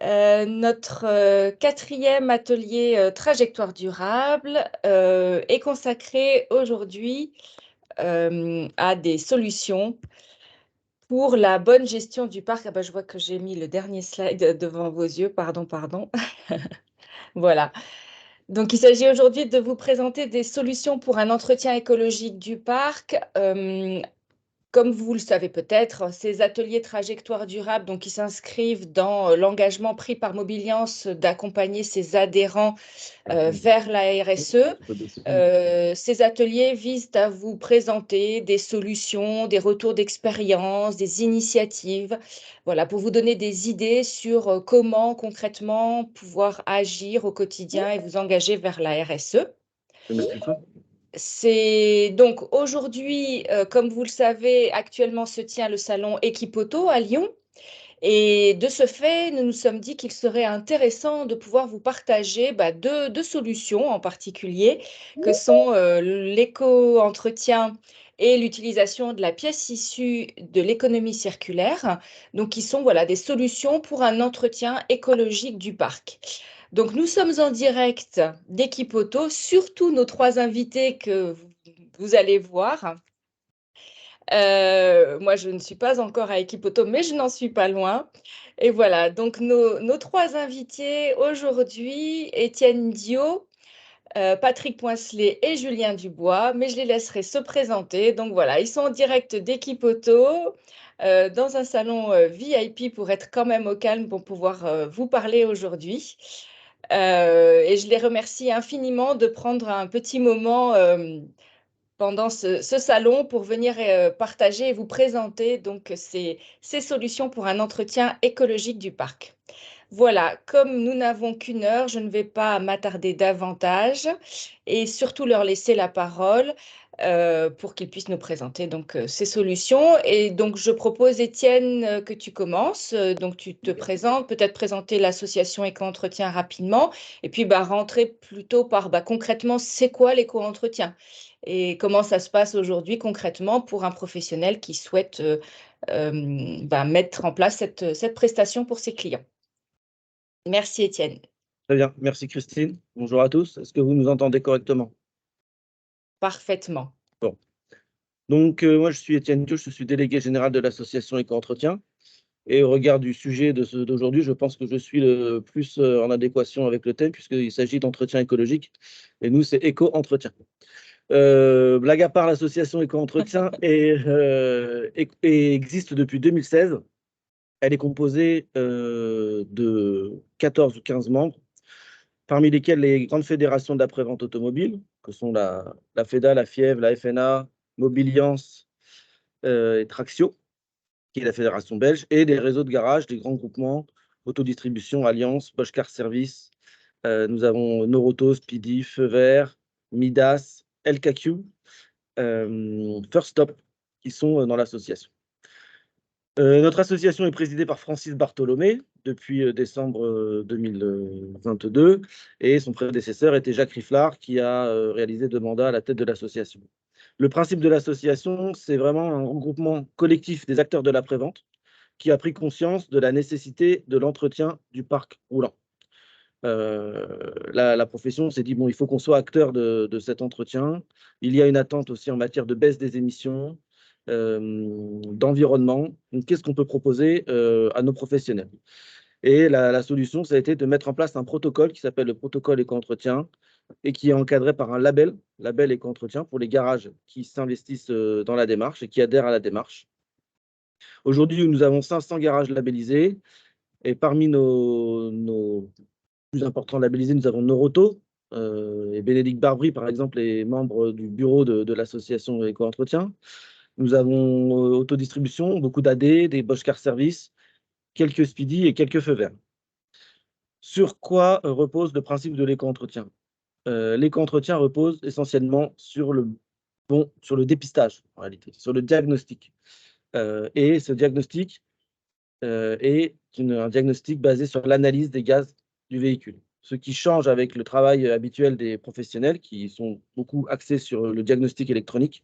Notre quatrième atelier trajectoire durable est consacré aujourd'hui à des solutions pour la bonne gestion du parc. Ah bah, je vois que j'ai mis le dernier slide devant vos yeux. Pardon, pardon. Voilà. Donc, il s'agit aujourd'hui de vous présenter des solutions pour un entretien écologique du parc. Comme vous le savez peut-être, ces ateliers trajectoire durable, donc, qui s'inscrivent dans l'engagement pris par Mobiliance d'accompagner ses adhérents vers la RSE. Ces ateliers visent à vous présenter des solutions, des retours d'expérience, des initiatives, voilà, pour vous donner des idées sur comment concrètement pouvoir agir au quotidien et vous engager vers la RSE. Je vais mettre le feu. C'est donc aujourd'hui, comme vous le savez, actuellement se tient le salon Equipoto à Lyon. Et de ce fait, nous nous sommes dit qu'il serait intéressant de pouvoir vous partager deux solutions en particulier, que sont l'éco-entretien et l'utilisation de la pièce issue de l'économie circulaire, donc qui sont voilà, des solutions pour un entretien écologique du parc. Donc nous sommes en direct d'Equipoto, surtout nos trois invités que vous allez voir. Moi, je ne suis pas encore à Equipoto, mais je n'en suis pas loin. Et voilà, donc nos trois invités aujourd'hui, Étienne Dio, Patrick Poincelet et Julien Dubois, mais je les laisserai se présenter. Donc voilà, ils sont en direct d'Equipoto, dans un salon VIP pour être quand même au calme pour pouvoir vous parler aujourd'hui. Et je les remercie infiniment de prendre un petit moment pendant ce salon pour venir partager et vous présenter donc ces solutions pour un entretien écologique du parc. Voilà, comme nous n'avons qu'une heure, je ne vais pas m'attarder davantage et surtout leur laisser la parole pour qu'ils puissent nous présenter donc ces solutions. Et donc je propose, Étienne, que tu commences. Donc tu te présentes, peut-être présenter l'association Éco-Entretien rapidement, et puis rentrer plutôt par concrètement, c'est quoi l'éco-entretien et comment ça se passe aujourd'hui concrètement pour un professionnel qui souhaite mettre en place cette prestation pour ses clients. Merci Étienne. Très bien, merci Christine. Bonjour à tous. Est-ce que vous nous entendez correctement? Parfaitement. Bon. Donc, moi, je suis Étienne Dio, je suis délégué général de l'association Éco-Entretien. Et au regard du sujet d'aujourd'hui, je pense que je suis le plus en adéquation avec le thème, puisqu'il s'agit d'entretien écologique. Et nous, c'est Éco-Entretien. Blague à part, l'association Éco-Entretien existe depuis 2016. Elle est composée de 14 ou 15 membres, parmi lesquels les grandes fédérations d'après-vente automobile, que sont la FEDA, la FIEV, la FNA, Mobiliance et Traxio, qui est la fédération belge, et des réseaux de garage, des grands groupements, Autodistribution, Alliance, Bosch Car Service. Nous avons Noroto, Speedy, Feu Vert, Midas, LKQ, First Stop, qui sont dans l'association. Notre association est présidée par Francis Bartholomé depuis décembre 2022 et son prédécesseur était Jacques Riflard qui a réalisé 2 mandats à la tête de l'association. Le principe de l'association, c'est vraiment un regroupement collectif des acteurs de l'après-vente qui a pris conscience de la nécessité de l'entretien du parc roulant. La profession s'est dit, bon, il faut qu'on soit acteur de cet entretien. Il y a une attente aussi en matière de baisse des émissions, d'environnement. Qu'est-ce qu'on peut proposer à nos professionnels? Et la solution, ça a été de mettre en place un protocole qui s'appelle le protocole éco-entretien et qui est encadré par un label éco-entretien pour les garages qui s'investissent dans la démarche et qui adhèrent à la démarche. Aujourd'hui, nous avons 500 garages labellisés et parmi nos plus importants labellisés, nous avons Noroto et Bénédicte Barbry, par exemple, est membre du bureau de l'association Éco-Entretien. Nous avons Autodistribution, beaucoup d'AD, des Bosch Car Service, quelques Speedy et quelques Feux Verts. Sur quoi repose le principe de l'éco-entretien? L'éco-entretien repose essentiellement sur le dépistage, en réalité, sur le diagnostic. Et ce diagnostic est un diagnostic basé sur l'analyse des gaz du véhicule. Ce qui change avec le travail habituel des professionnels qui sont beaucoup axés sur le diagnostic électronique.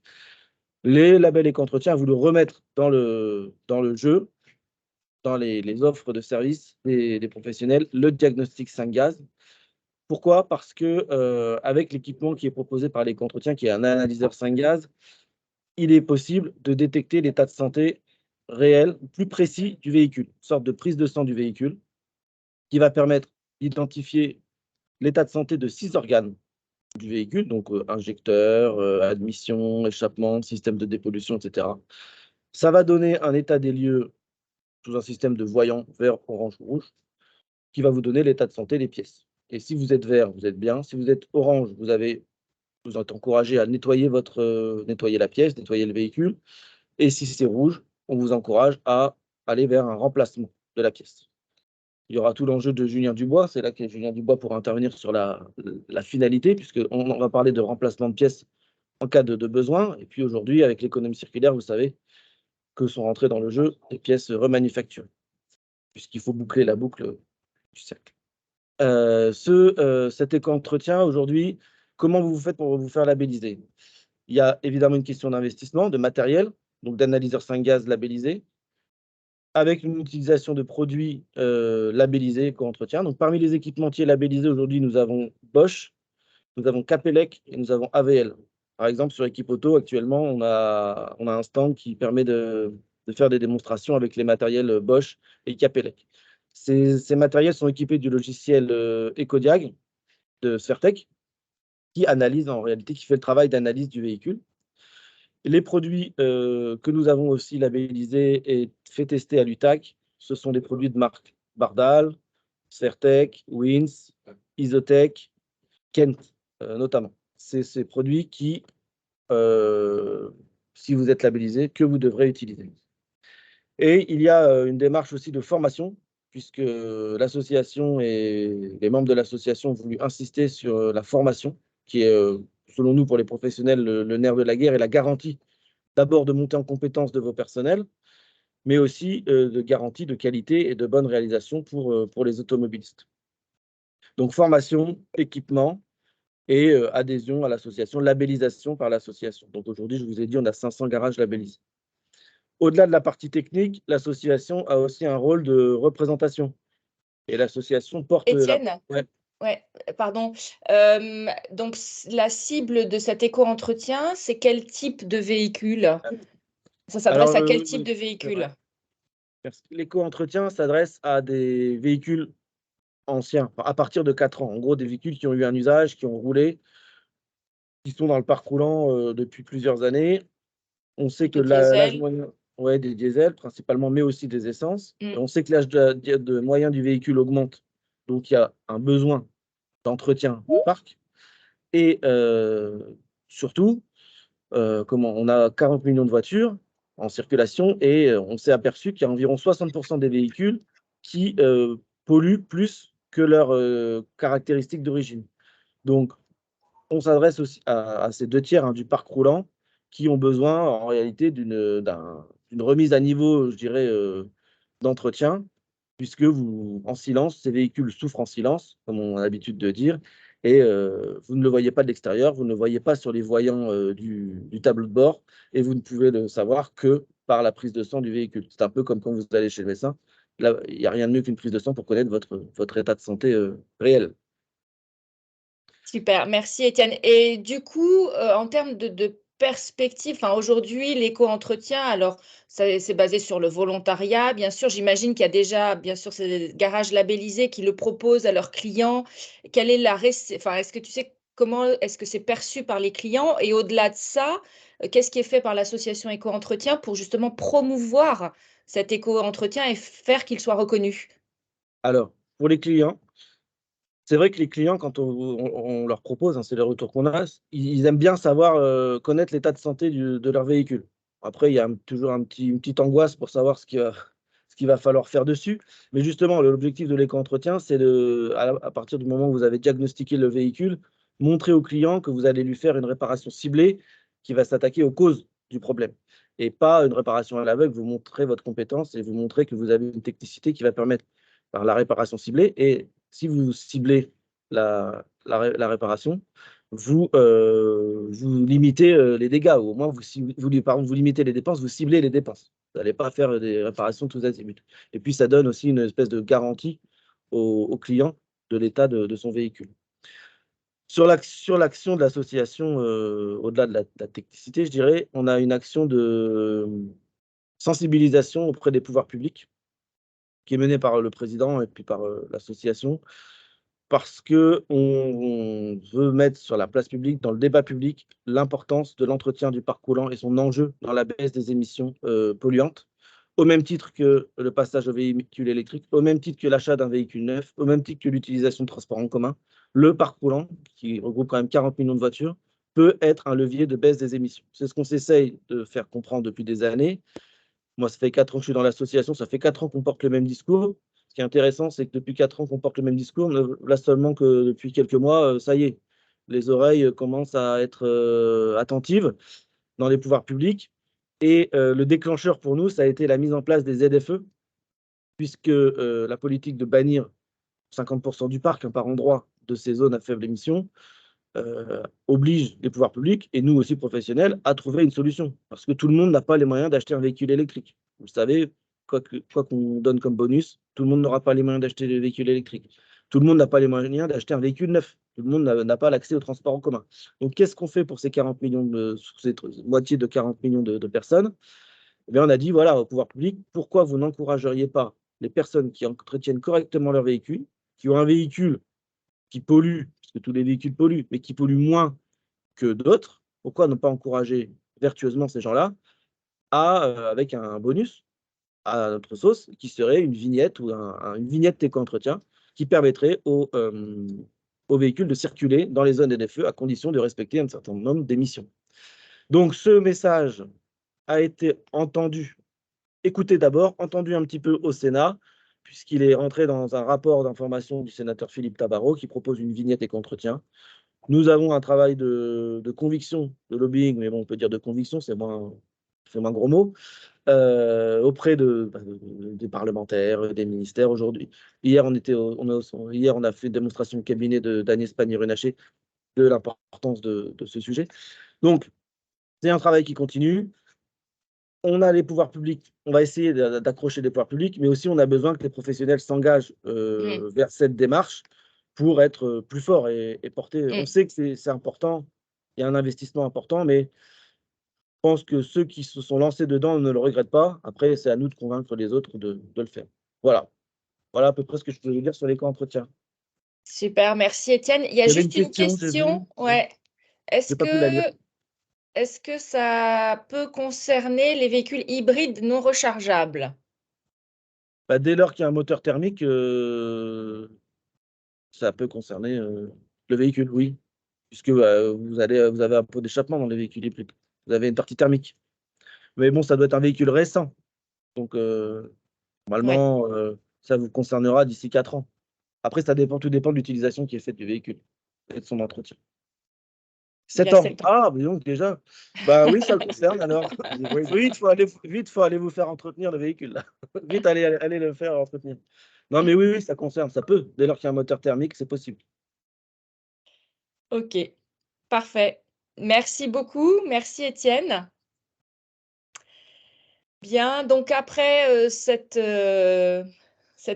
Les labels éco-entretien a voulu remettre dans le jeu dans les offres de services des professionnels le diagnostic 5 gaz. Pourquoi? Parce que avec l'équipement qui est proposé par l'éco-entretien, qui est un analyseur 5 gaz, il est possible de détecter l'état de santé réel, plus précis du véhicule, une sorte de prise de sang du véhicule, qui va permettre d'identifier l'état de santé de 6 organes du véhicule, donc injecteur, admission, échappement, système de dépollution, etc. Ça va donner un état des lieux sous un système de voyants vert, orange ou rouge, qui va vous donner l'état de santé des pièces. Et si vous êtes vert, vous êtes bien. Si vous êtes orange, vous êtes encouragé à nettoyer la pièce, nettoyer le véhicule. Et si c'est rouge, on vous encourage à aller vers un remplacement de la pièce. Il y aura tout l'enjeu de Julien Dubois. C'est là que Julien Dubois pourra intervenir sur la finalité, puisqu'on va parler de remplacement de pièces en cas de besoin. Et puis aujourd'hui, avec l'économie circulaire, vous savez que sont rentrées dans le jeu des pièces remanufacturées, puisqu'il faut boucler la boucle du cercle. Cet éco-entretien, aujourd'hui, comment vous faites pour vous faire labelliser? Il y a évidemment une question d'investissement, de matériel, donc d'analyseurs 5 gaz labellisés, avec une utilisation de produits labellisés éco-entretien. Donc, parmi les équipementiers labellisés aujourd'hui, nous avons Bosch, nous avons Capelec et nous avons AVL. Par exemple, sur Équipe Auto, actuellement, on a un stand qui permet de faire des démonstrations avec les matériels Bosch et Capelec. Ces matériels sont équipés du logiciel EcoDiag de Sfertech, qui analyse en réalité, qui fait le travail d'analyse du véhicule. Les produits que nous avons aussi labellisés et fait tester à l'UTAC, ce sont des produits de marque Bardal, Sfertech, Wins, Isotech, Kent notamment. C'est ces produits qui, si vous êtes labellisé, que vous devrez utiliser. Et il y a une démarche aussi de formation, puisque l'association et les membres de l'association ont voulu insister sur la formation, qui est, selon nous, pour les professionnels, le nerf de la guerre et la garantie d'abord de monter en compétence de vos personnels, mais aussi de garantie de qualité et de bonne réalisation pour les automobilistes. Donc formation, équipement et adhésion à l'association, labellisation par l'association. Donc aujourd'hui, je vous ai dit, on a 500 garages labellisés. Au-delà de la partie technique, l'association a aussi un rôle de représentation. Et l'association porte la... Étienne, Ouais. ouais, pardon. Donc, la cible de cet éco-entretien, c'est quel type de véhicule? Ça s'adresse Alors, à quel type de c'est vrai. véhicule? L'éco-entretien s'adresse à des véhicules anciens, à partir de 4 ans. En gros, des véhicules qui ont eu un usage, qui ont roulé, qui sont dans le parc roulant depuis plusieurs années. On sait que Des l'âge diesels? moyen, ouais, des diesels principalement, mais aussi des essences. Et Mm. on sait que l'âge moyen du véhicule augmente. Donc, il y a un besoin d'entretien du parc. Et surtout, on a 40 millions de voitures en circulation et on s'est aperçu qu'il y a environ 60% des véhicules qui polluent plus que leurs caractéristiques d'origine. Donc, on s'adresse aussi à ces 2 tiers du parc roulant qui ont besoin en réalité d'une remise à niveau, je dirais, d'entretien, puisque en silence, ces véhicules souffrent en silence, comme on a l'habitude de dire, et vous ne le voyez pas de l'extérieur, vous ne le voyez pas sur les voyants du tableau de bord, et vous ne pouvez le savoir que par la prise de sang du véhicule. C'est un peu comme quand vous allez chez le médecin. Là, il n'y a rien de mieux qu'une prise de sang pour connaître votre état de santé réel. Super, merci Étienne. Et du coup, en termes de perspective, enfin, aujourd'hui, l'éco-entretien, alors c'est basé sur le volontariat, bien sûr. J'imagine qu'il y a déjà, bien sûr, ces garages labellisés qui le proposent à leurs clients. Quelle est enfin, est-ce que tu sais comment est-ce que c'est perçu par les clients? Et au-delà de ça, qu'est-ce qui est fait par l'association Éco-entretien pour justement promouvoir cet éco-entretien et faire qu'il soit reconnu? Alors, pour les clients, c'est vrai que les clients, quand on leur propose, hein, c'est les retours qu'on a, ils aiment bien savoir, connaître l'état de santé de leur véhicule. Après, il y a toujours une petite angoisse pour savoir ce qu'il va falloir faire dessus. Mais justement, l'objectif de l'éco-entretien, c'est à partir du moment où vous avez diagnostiqué le véhicule, montrer au client que vous allez lui faire une réparation ciblée qui va s'attaquer aux causes du problème. Et pas une réparation à l'aveugle, vous montrez votre compétence et vous montrez que vous avez une technicité qui va permettre par la réparation ciblée. Et si vous ciblez la réparation, vous limitez les dégâts, ou au moins, pardon, vous limitez les dépenses, vous ciblez les dépenses. Vous n'allez pas faire des réparations tous azimuts. Et puis, ça donne aussi une espèce de garantie au client de l'état de son véhicule. Sur l'action de l'association, au-delà de la technicité, je dirais, on a une action de sensibilisation auprès des pouvoirs publics qui est menée par le président et puis par l'association, parce qu'on veut mettre sur la place publique, dans le débat public, l'importance de l'entretien du parc roulant et son enjeu dans la baisse des émissions polluantes, au même titre que le passage au véhicule électrique, au même titre que l'achat d'un véhicule neuf, au même titre que l'utilisation de transports en commun. Le parc roulant, qui regroupe quand même 40 millions de voitures, peut être un levier de baisse des émissions. C'est ce qu'on s'essaye de faire comprendre depuis des années. Moi, ça fait 4 ans que je suis dans l'association, ça fait 4 ans qu'on porte le même discours. Ce qui est intéressant, c'est que depuis 4 ans qu'on porte le même discours, là seulement que depuis quelques mois, ça y est, les oreilles commencent à être attentives dans les pouvoirs publics. Et le déclencheur pour nous, ça a été la mise en place des ZFE, puisque la politique de bannir 50% du parc, par endroit, de ces zones à faible émission, oblige les pouvoirs publics, et nous aussi professionnels, à trouver une solution. Parce que tout le monde n'a pas les moyens d'acheter un véhicule électrique. Vous le savez, quoi qu'on donne comme bonus, tout le monde n'aura pas les moyens d'acheter des véhicules électriques. Tout le monde n'a pas les moyens d'acheter un véhicule neuf. Tout le monde n'a pas l'accès au transport en commun. Donc, qu'est-ce qu'on fait pour ces 40 millions cette moitié de 40 millions de personnes? Eh bien, on a dit, voilà, au pouvoir public, pourquoi vous n'encourageriez pas les personnes qui entretiennent correctement leur véhicule, qui ont un véhicule qui polluent, parce que tous les véhicules polluent, mais qui polluent moins que d'autres, pourquoi ne pas encourager vertueusement ces gens-là avec un bonus à notre sauce, qui serait une vignette ou une vignette éco-entretien qui permettrait aux véhicules de circuler dans les zones ZFE à condition de respecter un certain nombre d'émissions. Donc ce message a été entendu, écouté d'abord, entendu un petit peu au Sénat, puisqu'il est rentré dans un rapport d'information du sénateur Philippe Tabarot qui propose une vignette éco-entretien. Nous avons un travail de conviction, de lobbying, mais bon, on peut dire de conviction, c'est moins gros mot, auprès des parlementaires, des ministères aujourd'hui. Hier, hier, on a fait une démonstration de cabinet d'Agnès Pannier-Runacher de l'importance de ce sujet. Donc, c'est un travail qui continue. On a les pouvoirs publics, on va essayer d'accrocher les pouvoirs publics, mais aussi on a besoin que les professionnels s'engagent vers cette démarche pour être plus forts et porter. On sait que c'est important, il y a un investissement important, mais je pense que ceux qui se sont lancés dedans ne le regrettent pas. Après, c'est à nous de convaincre les autres de le faire. Voilà. Voilà à peu près ce que je peux vous dire sur l'éco-entretien. Super, merci Étienne. Il y a Il y avait une juste une question, j'ai vu. question. Ouais. Je Est-ce n'ai pas pu la lire. que, est-ce que ça peut concerner les véhicules hybrides non rechargeables? Bah, dès lors qu'il y a un moteur thermique, ça peut concerner le véhicule, oui. Puisque vous avez un pot d'échappement dans les véhicules hybrides. Vous avez une partie thermique. Mais bon, ça doit être un véhicule récent. Donc, Ouais, normalement, ça vous concernera d'ici 4 ans. Après, tout dépend de l'utilisation qui est faite du véhicule et de son entretien. il y 7 a ans. 7 ans. Ah, mais donc déjà. Bah oui, ça le concerne alors. Vite, faut aller vous faire entretenir le véhicule, là. Vite, allez le faire entretenir. Non, mais oui, ça concerne, ça peut. Dès lors qu'il y a un moteur thermique, c'est possible. Ok, parfait. Merci beaucoup. Merci Étienne. Bien, donc après cet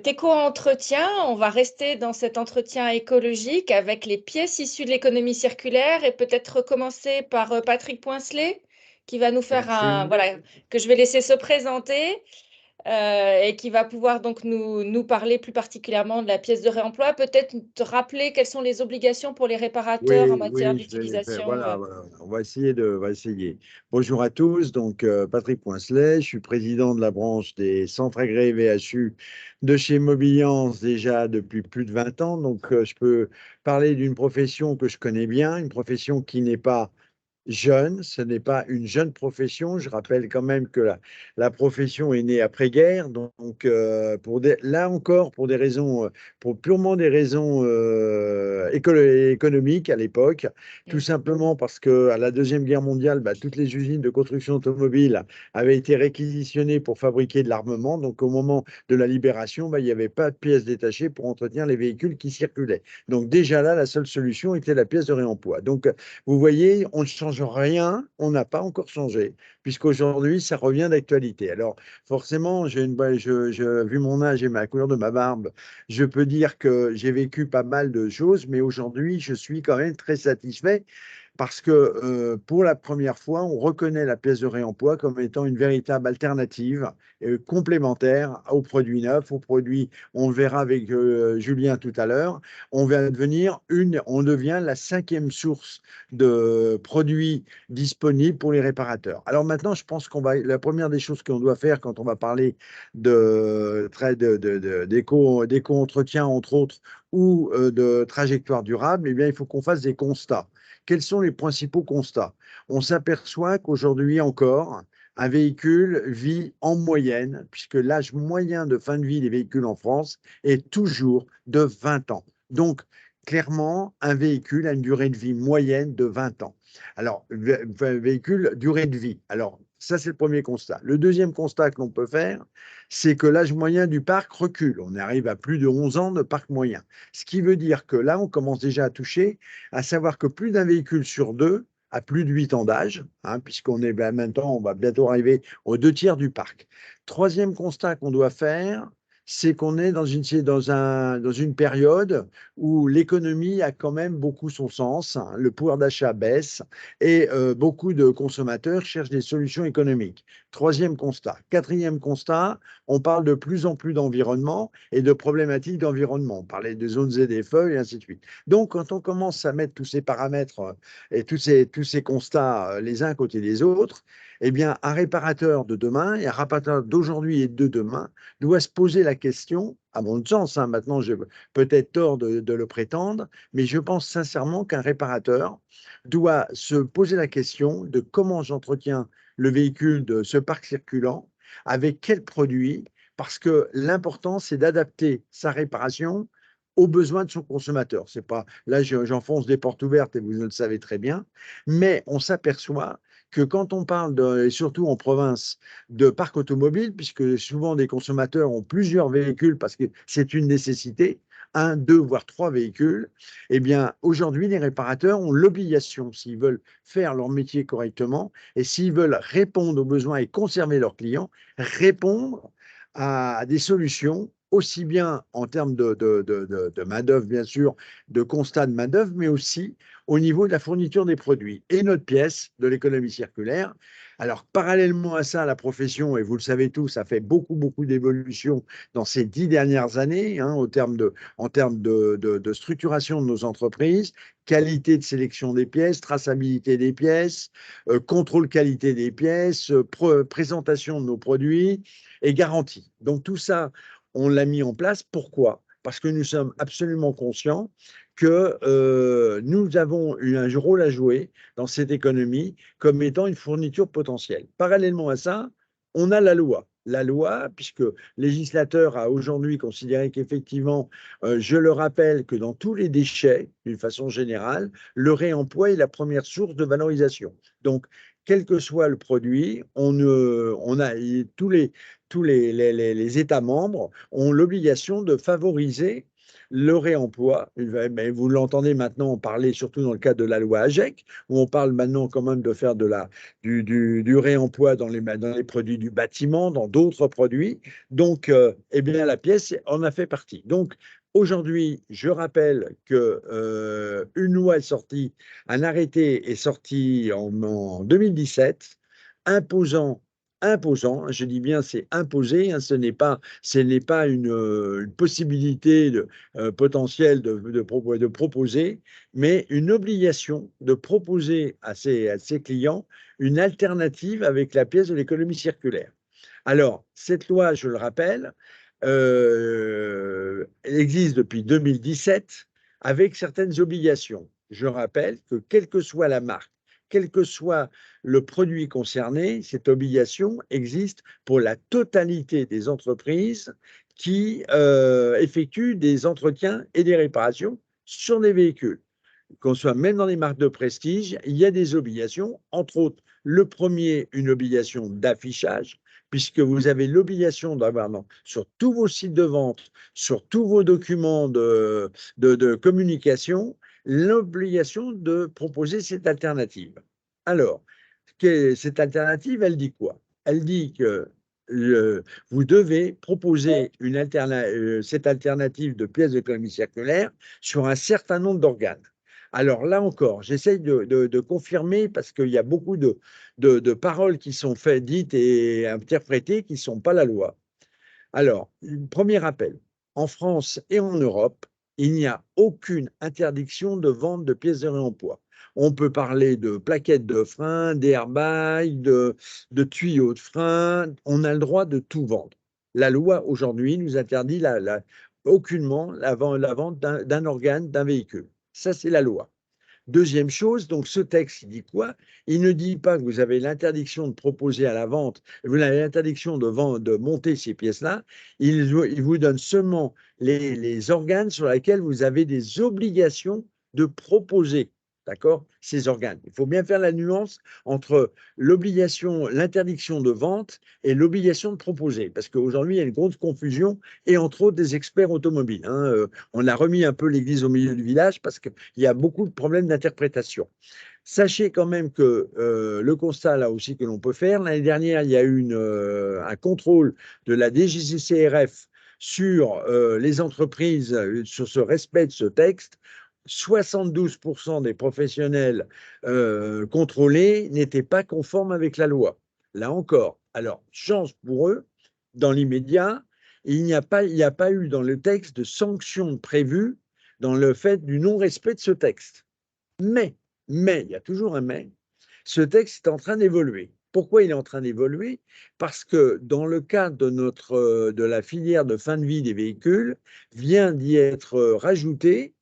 éco-entretien, on va rester dans cet entretien écologique avec les pièces issues de l'économie circulaire et peut-être commencer par Patrick Poincelet qui va nous faire Merci. voilà, que je vais laisser se présenter et qui va pouvoir donc nous parler plus particulièrement de la pièce de réemploi. Peut-être te rappeler quelles sont les obligations pour les réparateurs en Oui, matière oui, je vais les faire. d'utilisation. Voilà, voilà. On va essayer. Bonjour à tous. Donc, Patrick Poincelet, je suis président de la branche des centres agréés VHU de chez Mobiliance déjà depuis plus de 20 ans. Donc, je peux parler d'une profession que je connais bien, une profession qui n'est pas jeune, ce n'est pas une jeune profession. Je rappelle quand même que la profession est née après-guerre, donc là encore pour des raisons, pour purement des raisons économiques à l'époque, tout Mm. simplement parce que à la Deuxième Guerre mondiale, bah, toutes les usines de construction automobile avaient été réquisitionnées pour fabriquer de l'armement. Donc au moment de la libération, bah, il n'y avait pas de pièces détachées pour entretenir les véhicules qui circulaient. Donc déjà là, la seule solution était la pièce de réemploi. Donc vous voyez, on ne change change rien, on n'a pas encore changé, puisqu'aujourd'hui, ça revient d'actualité. Alors, forcément, vu mon âge et ma couleur de ma barbe, je peux dire que j'ai vécu pas mal de choses, mais aujourd'hui, je suis quand même très satisfait parce que pour la première fois, on reconnaît la pièce de réemploi comme étant une véritable alternative complémentaire aux produits neufs, aux produits, on le verra avec Julien tout à l'heure, on devient la 5e source de produits disponibles pour les réparateurs. Alors maintenant, je pense la première des choses qu'on doit faire quand on va parler d'éco-entretien, entre autres, ou de trajectoire durable, eh bien, il faut qu'on fasse des constats. Quels sont les principaux constats? On s'aperçoit qu'aujourd'hui encore, un véhicule vit en moyenne, puisque l'âge moyen de fin de vie des véhicules en France est toujours de 20 ans. Donc, clairement, un véhicule a une durée de vie moyenne de 20 ans. Alors, véhicule, durée de vie. Alors, ça, c'est le premier constat. Le deuxième constat que l'on peut faire, c'est que l'âge moyen du parc recule. On arrive à plus de 11 ans de parc moyen. Ce qui veut dire que là, on commence déjà à toucher, à savoir que plus d'un véhicule sur deux a plus de 8 ans d'âge, puisqu'on est maintenant, on va bientôt arriver aux 2 tiers du parc. Troisième constat qu'on doit faire, c'est qu'on est dans une période où l'économie a quand même beaucoup son sens, le pouvoir d'achat baisse et beaucoup de consommateurs cherchent des solutions économiques. Troisième constat. Quatrième constat, on parle de plus en plus d'environnement et de problématiques d'environnement. On parlait des zones ZFE et ainsi de suite. Donc, quand on commence à mettre tous ces paramètres et tous ces constats les uns à côté des autres, eh bien, un réparateur de demain et un réparateur d'aujourd'hui et de demain doit se poser la question, à mon sens, maintenant j'ai peut-être tort de le prétendre, mais je pense sincèrement qu'un réparateur doit se poser la question de comment j'entretiens le véhicule de ce parc circulant, avec quel produit, parce que l'important, c'est d'adapter sa réparation aux besoins de son consommateur. C'est pas, là, j'enfonce des portes ouvertes et vous le savez très bien, mais on s'aperçoit que quand on parle, et surtout en province, de parc automobile, puisque souvent des consommateurs ont plusieurs véhicules parce que c'est une nécessité, 1, 2, voire 3 véhicules, eh bien, aujourd'hui, les réparateurs ont l'obligation, s'ils veulent faire leur métier correctement et s'ils veulent répondre aux besoins et conserver leurs clients, répondre à des solutions aussi bien en termes de main-d'œuvre, bien sûr, de constat de main-d'œuvre, mais aussi au niveau de la fourniture des produits. Et notre pièce de l'économie circulaire. Alors, parallèlement à ça, la profession, et vous le savez tous, a fait beaucoup d'évolutions dans ces 10 dernières années, en termes de structuration de nos entreprises, qualité de sélection des pièces, traçabilité des pièces, contrôle qualité des pièces, présentation de nos produits et garantie. Donc, tout ça, on l'a mis en place. Pourquoi? Parce que nous sommes absolument conscients que nous avons eu un rôle à jouer dans cette économie comme étant une fourniture potentielle. Parallèlement à ça, on a la loi. La loi, puisque le législateur a aujourd'hui considéré qu'effectivement, je le rappelle, que dans tous les déchets, d'une façon générale, le réemploi est la première source de valorisation. Donc, quel que soit le produit, on a tous les États membres ont l'obligation de favoriser le réemploi. Mais vous l'entendez maintenant parler, surtout dans le cadre de la loi AGEC, où on parle maintenant quand même de faire du réemploi dans les produits du bâtiment, dans d'autres produits. Donc, eh bien, la pièce en a fait partie. Donc, aujourd'hui, je rappelle qu'une loi est sortie, un arrêté est sorti en 2017, imposant, je dis bien c'est imposé, ce n'est pas une possibilité potentielle de proposer, mais une obligation de proposer à ses clients une alternative avec la pièce de l'économie circulaire. Alors, cette loi, je le rappelle, elle existe depuis 2017 avec certaines obligations. Je rappelle que quelle que soit la marque, quel que soit le produit concerné, cette obligation existe pour la totalité des entreprises qui effectuent des entretiens et des réparations sur des véhicules. Qu'on soit même dans les marques de prestige, il y a des obligations, entre autres, le premier, une obligation d'affichage, puisque vous avez l'obligation d'avoir sur tous vos sites de vente, sur tous vos documents de communication, l'obligation de proposer cette alternative. Alors, cette alternative, elle dit quoi? Elle dit que vous devez proposer cette alternative de pièces d'économie circulaire sur un certain nombre d'organes. Alors là encore, j'essaye de confirmer parce qu'il y a beaucoup de paroles qui sont faites, dites et interprétées qui ne sont pas la loi. Alors, premier rappel, en France et en Europe, il n'y a aucune interdiction de vente de pièces de réemploi. On peut parler de plaquettes de frein, d'airbags, de tuyaux de frein. On a le droit de tout vendre. La loi aujourd'hui nous interdit aucunement la vente d'un organe, d'un véhicule. Ça, c'est la loi. Deuxième chose, donc ce texte, il dit quoi? Il ne dit pas que vous avez l'interdiction de proposer à la vente, vous avez l'interdiction de monter ces pièces-là. Il vous donne seulement les organes sur lesquels vous avez des obligations de proposer, d'accord, ces organes. Il faut bien faire la nuance entre l'obligation, l'interdiction de vente et l'obligation de proposer, parce qu'aujourd'hui, il y a une grosse confusion, et entre autres des experts automobiles. On a remis un peu l'église au milieu du village parce qu'il y a beaucoup de problèmes d'interprétation. Sachez quand même que le constat là aussi que l'on peut faire, l'année dernière, il y a eu un contrôle de la DGCCRF sur les entreprises, sur ce respect de ce texte. 72% des professionnels contrôlés n'étaient pas conformes avec la loi. Là encore, alors, chance pour eux, dans l'immédiat, il n'y a pas eu dans le texte de sanctions prévues dans le fait du non-respect de ce texte. Mais, il y a toujours un mais, ce texte est en train d'évoluer. Pourquoi il est en train d'évoluer? Parce que dans le cadre de la filière de fin de vie des véhicules, vient d'y être rajouté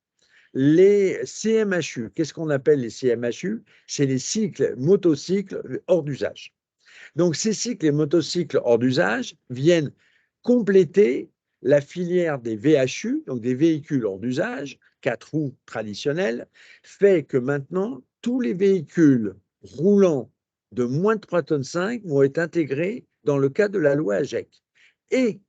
les CMHU. Qu'est-ce qu'on appelle les CMHU? C'est les motocycles hors d'usage. Donc, ces cycles et motocycles hors d'usage viennent compléter la filière des VHU, donc des véhicules hors d'usage, 4 roues traditionnels, fait que maintenant, tous les véhicules roulant de moins de 3,5 tonnes vont être intégrés dans le cadre de la loi AGEC. Et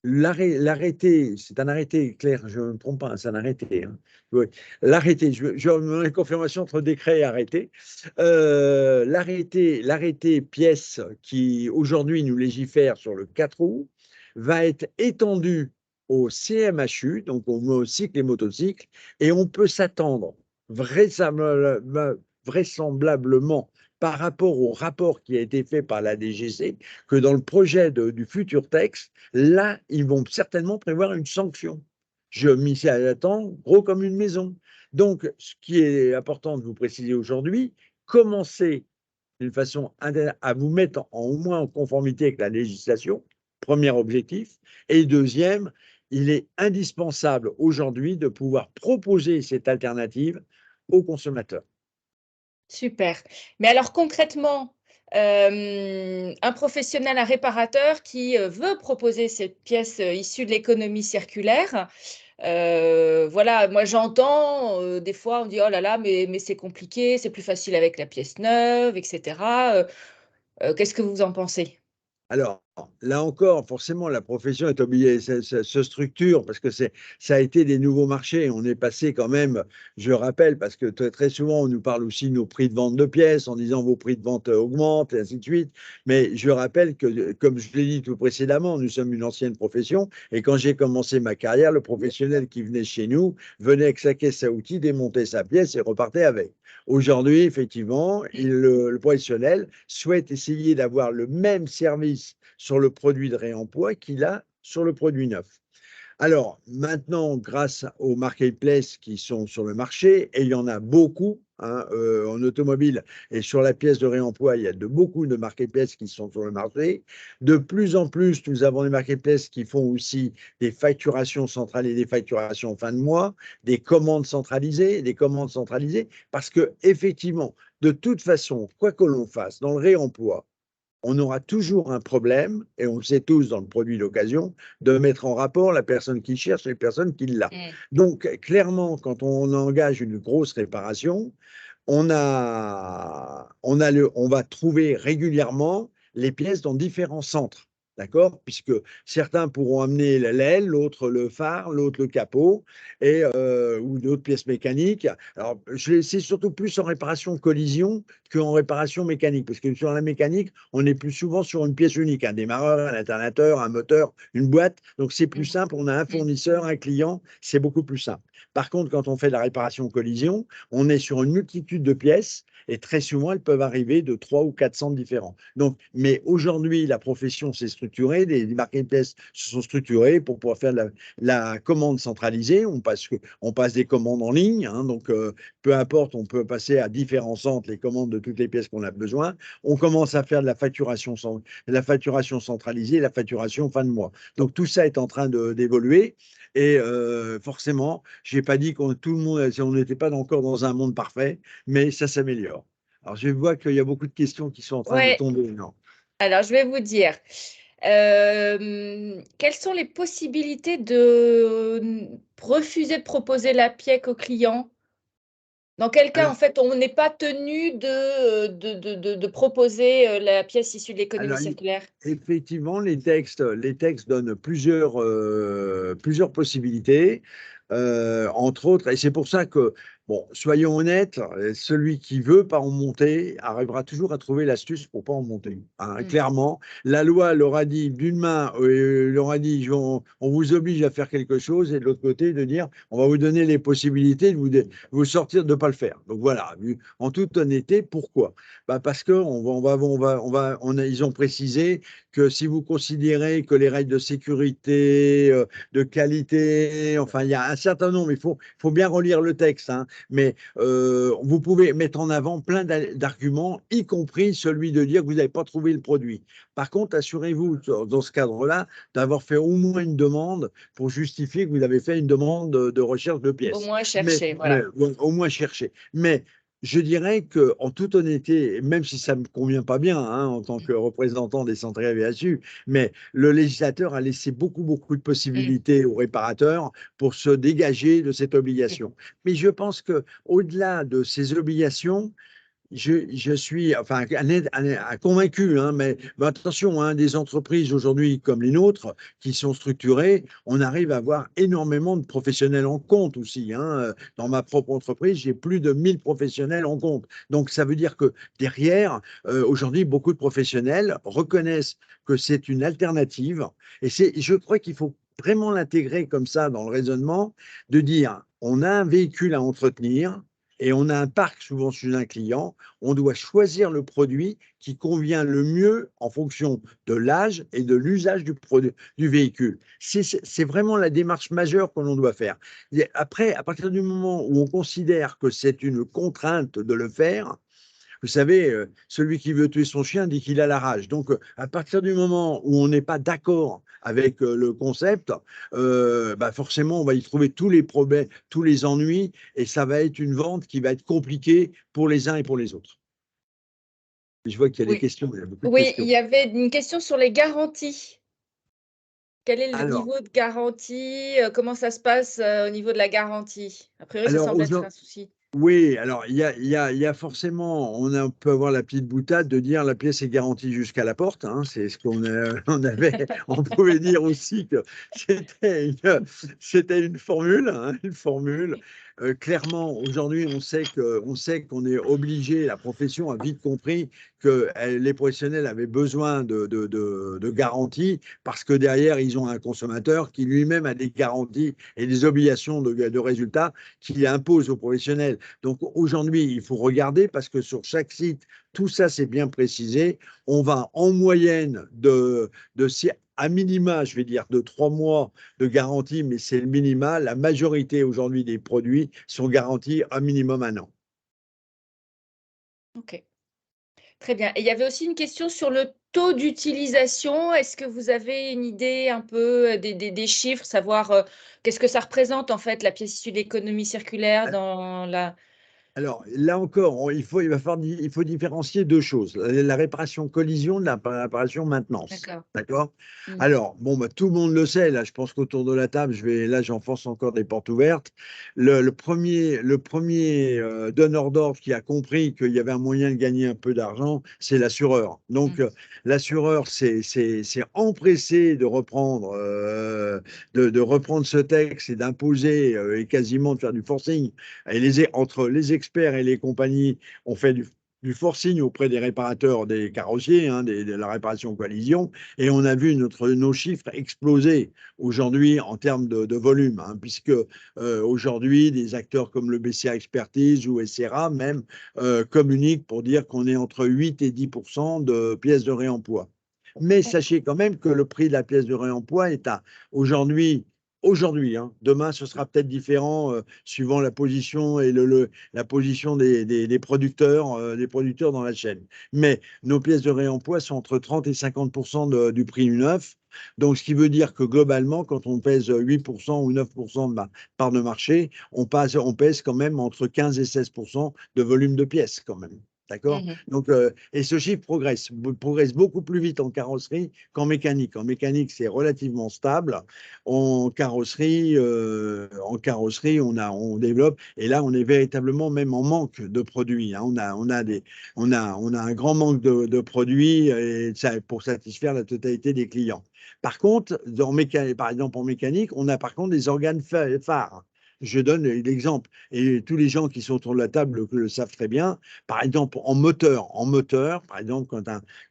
l'arrêté, c'est un arrêté, Claire, je ne me trompe pas, c'est un arrêté. Oui. L'arrêté, je une confirmation entre décret et arrêté. L'arrêté pièce qui aujourd'hui nous légifère sur le 4 roues va être étendu au CMHU, donc aux cycles et motocycles, et on peut s'attendre vraisemblablement par rapport au rapport qui a été fait par la DGC, que dans le projet du futur texte, là, ils vont certainement prévoir une sanction. Je m'y attends gros comme une maison. Donc, ce qui est important de vous préciser aujourd'hui, commencez d'une façon à vous mettre au moins en conformité avec la législation, premier objectif. Et deuxième, il est indispensable aujourd'hui de pouvoir proposer cette alternative aux consommateurs. Super. Mais alors concrètement, un professionnel, un réparateur qui veut proposer cette pièce issue de l'économie circulaire, voilà, moi j'entends des fois on dit oh là là, mais c'est compliqué, c'est plus facile avec la pièce neuve, etc. Qu'est-ce que vous en pensez? Alors, là encore, forcément, la profession est obligée, se structure parce que ça a été des nouveaux marchés. On est passé quand même, je rappelle, parce que très souvent, on nous parle aussi de nos prix de vente de pièces en disant vos prix de vente augmentent et ainsi de suite. Mais je rappelle que, comme je l'ai dit tout précédemment, nous sommes une ancienne profession et quand j'ai commencé ma carrière, le professionnel qui venait chez nous venait avec sa caisse à outils, démontait sa pièce et repartait avec. Aujourd'hui, effectivement, le professionnel souhaite essayer d'avoir le même service sur le produit de réemploi qu'il a sur le produit neuf. Alors, maintenant, grâce aux marketplaces qui sont sur le marché, et il y en a beaucoup en automobile et sur la pièce de réemploi, il y a beaucoup de marketplaces qui sont sur le marché. De plus en plus, nous avons des marketplaces qui font aussi des facturations centrales et des facturations fin de mois, des commandes centralisées, parce que effectivement, de toute façon, quoi que l'on fasse dans le réemploi, on aura toujours un problème, et on le sait tous dans le produit d'occasion, de mettre en rapport la personne qui cherche et la personne qui l'a. Donc, clairement, quand on engage une grosse réparation, on va trouver régulièrement les pièces dans différents centres. D'accord? Puisque certains pourront amener l'aile, l'autre le phare, l'autre le capot, ou d'autres pièces mécaniques. Alors, c'est surtout plus en réparation collision qu'en réparation mécanique, parce que sur la mécanique, on est plus souvent sur une pièce unique, un démarreur, un alternateur, un moteur, une boîte. Donc, c'est plus simple. On a un fournisseur, un client, c'est beaucoup plus simple. Par contre, quand on fait de la réparation collision, on est sur une multitude de pièces et très souvent, elles peuvent arriver de 300 ou 4 centres différents. Donc, mais aujourd'hui, la profession s'est structurée, les marketplaces se sont structurés pour pouvoir faire la commande centralisée. On passe des commandes en ligne, hein, donc peu importe, on peut passer à différents centres les commandes de toutes les pièces qu'on a besoin. On commence à faire de la facturation centralisée, la facturation fin de mois. Donc, tout ça est en train d'évoluer. Et forcément, je n'ai pas dit qu'on tout le monde, on n'était pas encore dans un monde parfait, mais ça s'améliore. Alors, je vois qu'il y a beaucoup de questions qui sont en train de Ouais, tomber. Non. alors je vais vous dire, quelles sont les possibilités de refuser de proposer la pièce au client? Dans quel cas, en Alors, fait, on n'est pas tenu de proposer la pièce issue de l'économie alors, circulaire? effectivement, les textes donnent plusieurs possibilités, entre autres, et c'est pour ça que, bon, soyons honnêtes, celui qui veut pas en monter arrivera toujours à trouver l'astuce pour pas en monter. Hein. Mm. Clairement, la loi leur a dit d'une main, leur a dit, on vous oblige à faire quelque chose, et de l'autre côté, de dire, on va vous donner les possibilités de vous sortir de ne pas le faire. Donc voilà, en toute honnêteté, pourquoi? Bah parce que ils ont précisé que si vous considérez que les règles de sécurité, de qualité, enfin, il y a un certain nombre, il faut bien relire le texte, hein, mais vous pouvez mettre en avant plein d'arguments, y compris celui de dire que vous n'avez pas trouvé le produit. Par contre, assurez-vous, dans ce cadre-là, d'avoir fait au moins une demande pour justifier que vous avez fait une demande de recherche de Au pièces. moins Mais, chercher, mais voilà. au moins chercher. Mais je dirais que, en toute honnêteté, même si ça ne me convient pas bien, hein, en tant que représentant des centrales VHU, mais le législateur a laissé beaucoup, beaucoup de Mm. possibilités aux réparateurs pour se dégager de cette Mm. obligation. Mais je pense que, au-delà de ces obligations, je suis enfin convaincu, hein, mais attention, hein, des entreprises aujourd'hui comme les nôtres qui sont structurées, on arrive à avoir énormément de professionnels en compte aussi. Hein. Dans ma propre entreprise, j'ai plus de 1000 professionnels en compte. Donc ça veut dire que derrière, aujourd'hui, beaucoup de professionnels reconnaissent que c'est une alternative. Et je crois qu'il faut vraiment l'intégrer comme ça dans le raisonnement, de dire on a un véhicule à entretenir et on a un parc souvent chez un client, on doit choisir le produit qui convient le mieux en fonction de l'âge et de l'usage du véhicule. C'est vraiment la démarche majeure que l'on doit faire. Et après, à partir du moment où on considère que c'est une contrainte de le faire, vous savez, celui qui veut tuer son chien dit qu'il a la rage. Donc, à partir du moment où on n'est pas d'accord avec le concept, bah forcément, on va y trouver tous les problèmes, tous les ennuis, et ça va être une vente qui va être compliquée pour les uns et pour les autres. Je vois qu'il y a des Oui. questions, il y a beaucoup de Oui, il questions. y avait une question sur les garanties. Quel est le Alors, niveau de garantie? Comment ça se passe au niveau de la garantie? A priori, ça alors semble être un souci. oui, alors il y a forcément, peut avoir la petite boutade de dire la pièce est garantie jusqu'à la porte. Hein, c'est ce on avait, on pouvait dire aussi que c'était une formule, hein, une formule. Clairement, aujourd'hui, on sait qu'on est obligé, la profession a vite compris que les professionnels avaient besoin de garanties parce que derrière, ils ont un consommateur qui lui-même a des garanties et des obligations de résultats qu'il impose aux professionnels. Donc aujourd'hui, il faut regarder parce que sur chaque site, tout ça c'est bien précisé. On va en moyenne à minima, je vais dire, de 3 mois de garantie, mais c'est le minima. La majorité aujourd'hui des produits sont garantis à minimum 1 an. Ok, très bien. Et il y avait aussi une question sur le taux d'utilisation. Est-ce que vous avez une idée un peu des chiffres, savoir qu'est-ce que ça représente en fait la pièce issue de l'économie circulaire dans la… Alors là encore, il faut différencier deux choses, la réparation collision de la réparation maintenance. D'accord. D'accord? Mm. Alors, bon, bah, tout le monde le sait, là, je pense qu'autour de la table, j'enfonce encore des portes ouvertes. Le premier donneur d'ordre qui a compris qu'il y avait un moyen de gagner un peu d'argent, c'est l'assureur. Donc, Mm. l'assureur s'est empressé de reprendre ce texte et d'imposer et quasiment de faire du forcing entre les experts et les compagnies, on fait du forcing auprès des réparateurs des carrossiers, hein, de la réparation collision, et on a vu nos chiffres exploser aujourd'hui en termes de volume, hein, puisque aujourd'hui, des acteurs comme le BCA Expertise ou SRA même communiquent pour dire qu'on est entre 8 et 10% de pièces de réemploi. Mais sachez quand même que le prix de la pièce de réemploi est à aujourd'hui, hein. Demain, ce sera peut-être différent suivant la position et la position des producteurs dans la chaîne. Mais nos pièces de réemploi sont entre 30 et 50% du prix du neuf. Donc, ce qui veut dire que globalement, quand on pèse 8% ou 9% de part de marché, on pèse quand même entre 15 et 16% de volume de pièces quand même. D'accord? Mhm. Donc, et ce chiffre progresse beaucoup plus vite en carrosserie qu'en mécanique. En mécanique, c'est relativement stable. En carrosserie, on développe, et là, on est véritablement même en manque de produits, hein. On a un grand manque de produits et pour satisfaire la totalité des clients. Par contre, par exemple, en mécanique, on a par contre des organes phares. Je donne l'exemple, et tous les gens qui sont autour de la table le savent très bien. Par exemple, par exemple,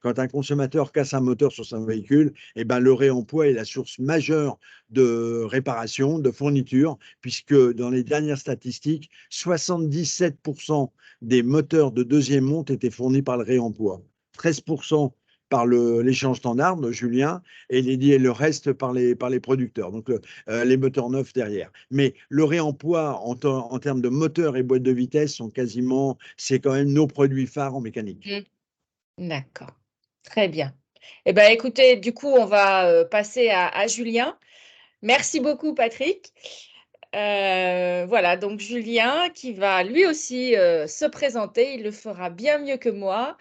quand un consommateur casse un moteur sur son véhicule, eh ben, le réemploi est la source majeure de réparation, de fourniture, puisque dans les dernières statistiques, 77% des moteurs de deuxième monte étaient fournis par le réemploi, 13% par l'échange standard de Julien, et le reste par les producteurs, donc les moteurs neufs derrière. Mais le réemploi en termes de moteurs et boîtes de vitesse c'est quand même nos produits phares en mécanique. Mm. D'accord. Très bien. Eh bien, écoutez, du coup, on va passer à Julien. Merci beaucoup, Patrick. Voilà, donc Julien qui va lui aussi se présenter. Il le fera bien mieux que moi.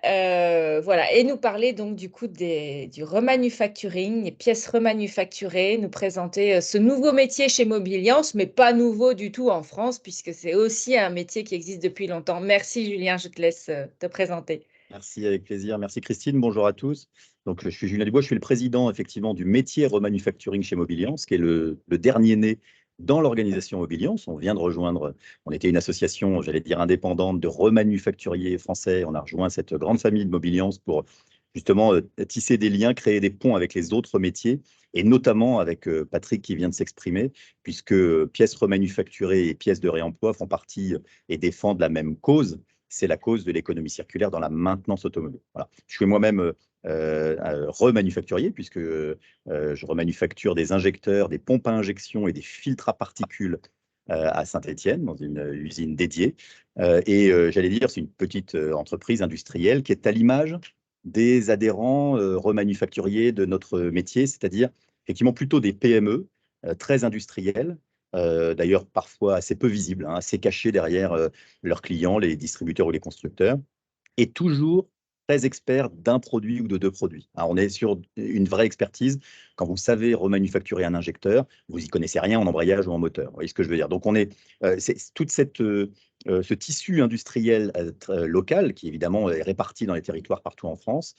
Voilà, et nous parler donc du coup du remanufacturing, des pièces remanufacturées, nous présenter ce nouveau métier chez Mobiliance, mais pas nouveau du tout en France, puisque c'est aussi un métier qui existe depuis longtemps. Merci Julien, je te laisse te présenter. Merci, avec plaisir. Merci Christine. Bonjour à tous. Donc, je suis Julien Dubois, je suis le président effectivement du métier remanufacturing chez Mobiliance, qui est le dernier né dans l'organisation Mobiliance. On vient de rejoindre, on était une association, j'allais dire indépendante, de remanufacturiers français. On a rejoint cette grande famille de Mobiliance pour justement tisser des liens, créer des ponts avec les autres métiers, et notamment avec Patrick qui vient de s'exprimer, puisque pièces remanufacturées et pièces de réemploi font partie et défendent la même cause. C'est la cause de l'économie circulaire dans la maintenance automobile. Voilà. Je suis moi-même remanufacturier, puisque je remanufacture des injecteurs, des pompes à injection et des filtres à particules à Saint-Étienne, dans une usine dédiée. J'allais dire, c'est une petite entreprise industrielle qui est à l'image des adhérents remanufacturiers de notre métier, c'est-à-dire effectivement plutôt des PME très industrielles, d'ailleurs parfois assez peu visibles, hein, assez cachées derrière leurs clients, les distributeurs ou les constructeurs, et toujours très experts d'un produit ou de deux produits. Alors, on est sur une vraie expertise. Quand vous savez remanufacturer un injecteur, vous n'y connaissez rien en embrayage ou en moteur. Vous voyez ce que je veux dire? Donc, c'est toute ce tissu industriel local, qui évidemment est réparti dans les territoires partout en France,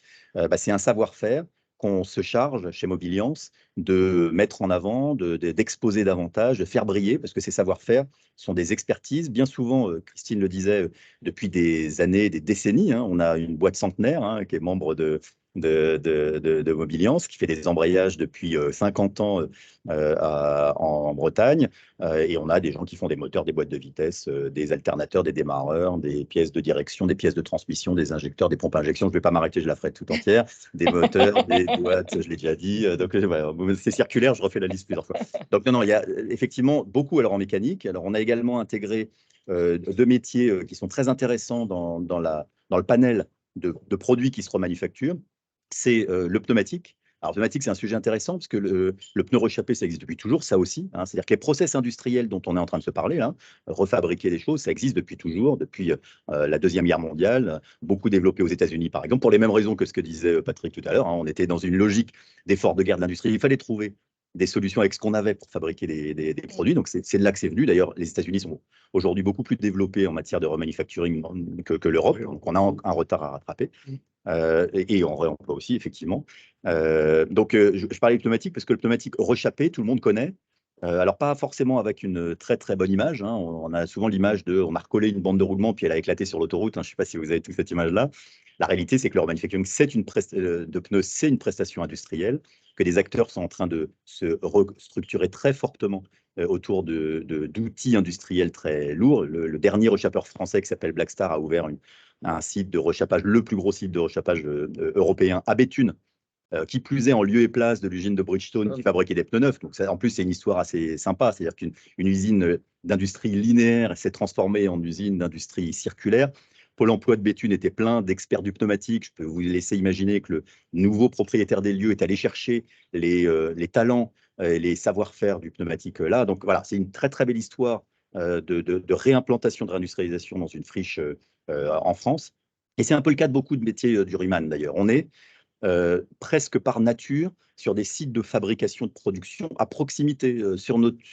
c'est un savoir-faire qu'on se charge chez Mobiliance de mettre en avant, d'exposer davantage, de faire briller, parce que ces savoir-faire sont des expertises. Bien souvent, Christine le disait, depuis des années, des décennies, hein, on a une boîte centenaire hein, qui est membre de Mobiliance, qui fait des embrayages depuis 50 ans en Bretagne. Et on a des gens qui font des moteurs, des boîtes de vitesse, des alternateurs, des démarreurs, des pièces de direction, des pièces de transmission, des injecteurs, des pompes à injection. Je ne vais pas m'arrêter, je la ferai tout entière. Des moteurs, des boîtes, je l'ai déjà dit. Donc, voilà, c'est circulaire, je refais la liste plusieurs fois. Donc, non, il y a effectivement beaucoup alors, en mécanique. Alors, on a également intégré deux métiers qui sont très intéressants dans le panel de produits qui se remanufacturent. C'est le pneumatique. Alors, pneumatique, c'est un sujet intéressant parce que le pneu rechappé, ça existe depuis toujours, ça aussi, hein. C'est-à-dire que les process industriels dont on est en train de se parler, là, refabriquer des choses, ça existe depuis toujours, depuis la Deuxième Guerre mondiale, beaucoup développé aux États-Unis, par exemple, pour les mêmes raisons que ce que disait Patrick tout à l'heure, hein. On était dans une logique d'effort de guerre de l'industrie. Il fallait trouver des solutions avec ce qu'on avait pour fabriquer des produits. Donc, c'est de là que c'est venu. D'ailleurs, les États-Unis sont aujourd'hui beaucoup plus développés en matière de remanufacturing que l'Europe. Donc, on a un retard à rattraper. Et en réemploi aussi, effectivement. Je parlais du pneumatique parce que le pneumatique rechappé, tout le monde connaît. Alors, pas forcément avec une très très bonne image, hein. On a souvent l'image de on a recollé une bande de roulement puis elle a éclaté sur l'autoroute, hein. Je ne sais pas si vous avez toute cette image-là. La réalité, c'est que le remanufacturing de pneus, c'est une prestation industrielle, que des acteurs sont en train de se restructurer très fortement autour d'outils industriels très lourds. Le dernier rechappeur français qui s'appelle Blackstar a ouvert un site de rechappage, le plus gros site de rechappage européen à Béthune, qui plus est en lieu et place de l'usine de Bridgestone qui fabriquait des pneus neufs. Donc ça, en plus, c'est une histoire assez sympa. C'est-à-dire qu'une usine d'industrie linéaire s'est transformée en usine d'industrie circulaire. Pôle emploi de Béthune était plein d'experts du pneumatique. Je peux vous laisser imaginer que le nouveau propriétaire des lieux est allé chercher les talents et les savoir-faire du pneumatique là. Donc voilà, c'est une très très belle histoire de réimplantation, de réindustrialisation dans une friche en France. Et c'est un peu le cas de beaucoup de métiers du Riemann d'ailleurs. On est presque par nature sur des sites de fabrication, de production à proximité,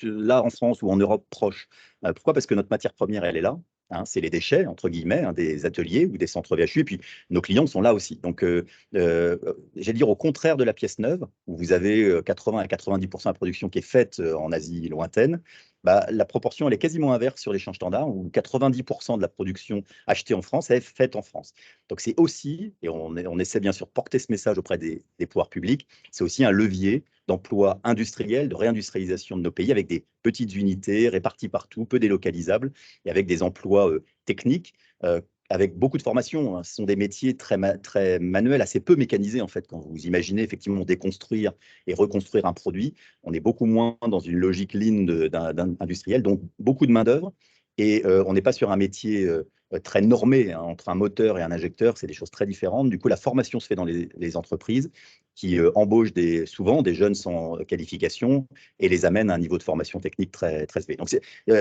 là en France ou en Europe proche. Pourquoi? Parce que notre matière première, elle est là. Hein, c'est les déchets, entre guillemets, hein, des ateliers ou des centres VHU, et puis nos clients sont là aussi. Donc, j'allais dire au contraire de la pièce neuve, où vous avez 80 à 90% de la production qui est faite en Asie lointaine, bah, la proportion elle est quasiment inverse sur l'échange standard, où 90% de la production achetée en France est faite en France. Donc c'est aussi, et on essaie bien sûr de porter ce message auprès des pouvoirs publics, c'est aussi un levier d'emploi industriel, de réindustrialisation de nos pays avec des petites unités réparties partout, peu délocalisables, et avec des emplois techniques, avec beaucoup de formation, hein. Ce sont des métiers très manuels, assez peu mécanisés en fait. Quand vous imaginez effectivement déconstruire et reconstruire un produit, on est beaucoup moins dans une logique lean industrielle, donc beaucoup de main-d'œuvre. Et on n'est pas sur un métier très normé, hein, entre un moteur et un injecteur, c'est des choses très différentes. Du coup, la formation se fait dans les entreprises qui embauchent souvent des jeunes sans qualification et les amènent à un niveau de formation technique très, très élevé. Donc,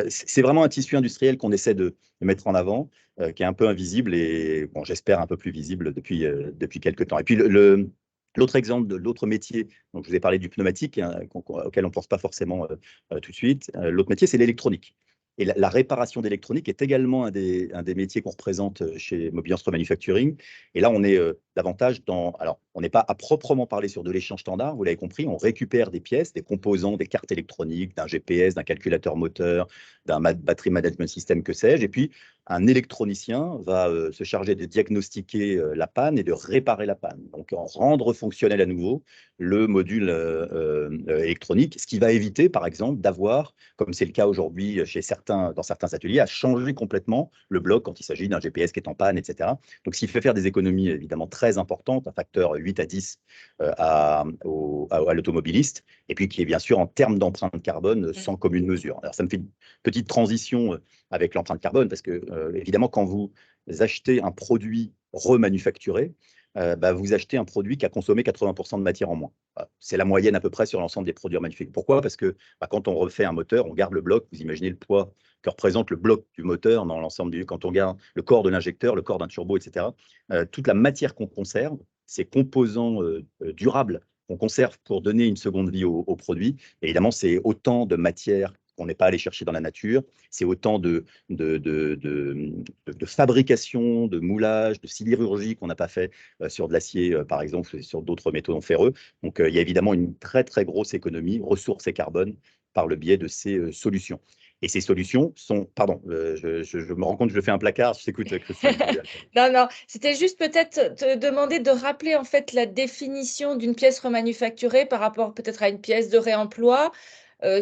c'est vraiment un tissu industriel qu'on essaie de mettre en avant, qui est un peu invisible et, bon, j'espère, un peu plus visible depuis quelques temps. Et puis, l'autre exemple de l'autre métier, donc je vous ai parlé du pneumatique, hein, auquel on ne pense pas forcément tout de suite. L'autre métier, c'est l'électronique. Et la réparation d'électronique est également un des métiers qu'on représente chez Mobiliance Remanufacturing. Et là, on est davantage dans… Alors, on n'est pas à proprement parler sur de l'échange standard, vous l'avez compris, on récupère des pièces, des composants, des cartes électroniques, d'un GPS, d'un calculateur moteur, d'un battery management system, que sais-je. Et puis, un électronicien va se charger de diagnostiquer la panne et de réparer la panne. Donc, en rendre fonctionnel à nouveau le module électronique, ce qui va éviter, par exemple, d'avoir, comme c'est le cas aujourd'hui dans certains ateliers, à changer complètement le bloc quand il s'agit d'un GPS qui est en panne, etc. Donc, ce qui fait faire des économies évidemment très importantes, un facteur 8 à 10 à l'automobiliste, et puis qui est bien sûr en termes d'empreinte carbone sans commune mesure. Alors, ça me fait une petite transition avec l'empreinte carbone, parce que évidemment, quand vous achetez un produit remanufacturé, vous achetez un produit qui a consommé 80% de matière en moins. C'est la moyenne à peu près sur l'ensemble des produits manufacturés. Pourquoi? Parce que quand on refait un moteur, on garde le bloc. Vous imaginez le poids que représente le bloc du moteur dans l'ensemble quand on garde le corps de l'injecteur, le corps d'un turbo, etc. Toute la matière qu'on conserve, ces composants durables qu'on conserve pour donner une seconde vie au produit. Et évidemment, c'est autant de matière qu'on n'est pas allé chercher dans la nature, c'est autant de fabrication, de moulage, de sidérurgie qu'on n'a pas fait sur de l'acier, par exemple, sur d'autres métaux non ferreux. Donc, il y a évidemment une très, très grosse économie, ressources et carbone, par le biais de ces solutions. Et ces solutions sont… Pardon, je me rends compte que je fais un placard. Je t'écoute, Christine. Non, non, c'était juste peut-être te demander de rappeler en fait la définition d'une pièce remanufacturée par rapport peut-être à une pièce de réemploi.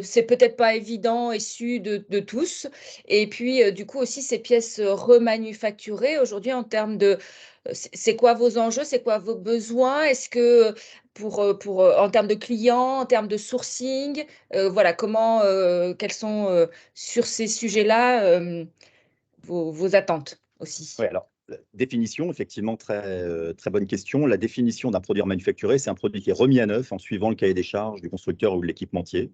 C'est peut-être pas évident et su de tous. Et puis, du coup, aussi, ces pièces remanufacturées, aujourd'hui, en termes de… c'est quoi vos enjeux, c'est quoi vos besoins? Est-ce que en termes de clients, en termes de sourcing, voilà, quelles sont sur ces sujets-là vos attentes aussi? Oui, alors Définition, effectivement, très bonne question. La définition d'un produit manufacturé, c'est un produit qui est remis à neuf en suivant le cahier des charges du constructeur ou de l'équipementier.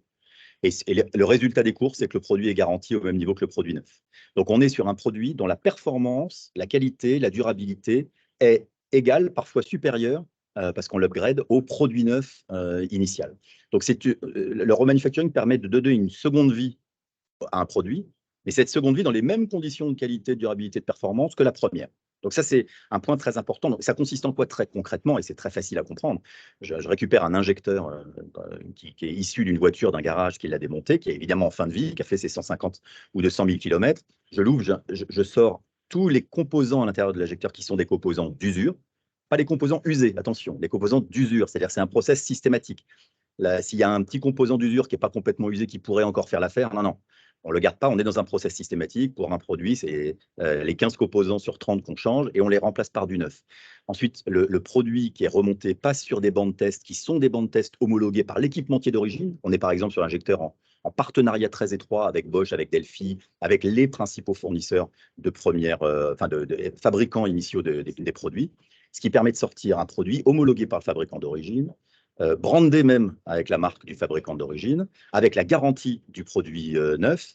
Et le résultat des cours, c'est que le produit est garanti au même niveau que le produit neuf. Donc, on est sur un produit dont la performance, la qualité, la durabilité est égale, parfois supérieure, parce qu'on l'upgrade, au produit neuf initial. Donc, le remanufacturing permet de donner une seconde vie à un produit, mais cette seconde vie dans les mêmes conditions de qualité, de durabilité, de performance que la première. Donc ça, c'est un point très important. Donc, ça consiste en quoi très concrètement, et c'est très facile à comprendre. Je récupère un injecteur qui est issu d'une voiture, d'un garage qui l'a démonté, qui est évidemment en fin de vie, qui a fait ses 150 ou 200 000 km. Je l'ouvre, je sors tous les composants à l'intérieur de l'injecteur qui sont des composants d'usure, pas les composants usés, attention, les composants d'usure, c'est-à-dire c'est un process systématique. S'il y a un petit composant d'usure qui n'est pas complètement usé, qui pourrait encore faire l'affaire, non, on ne le garde pas, on est dans un process systématique. Pour un produit, c'est les 15 composants sur 30 qu'on change et on les remplace par du neuf. Ensuite, le produit qui est remonté passe sur des bancs de test qui sont des bancs de test homologués par l'équipementier d'origine. On est par exemple sur l'injecteur en partenariat très étroit avec Bosch, avec Delphi, avec les principaux fournisseurs de fabricants initiaux des produits, ce qui permet de sortir un produit homologué par le fabricant d'origine, brandé même avec la marque du fabricant d'origine, avec la garantie du produit neuf,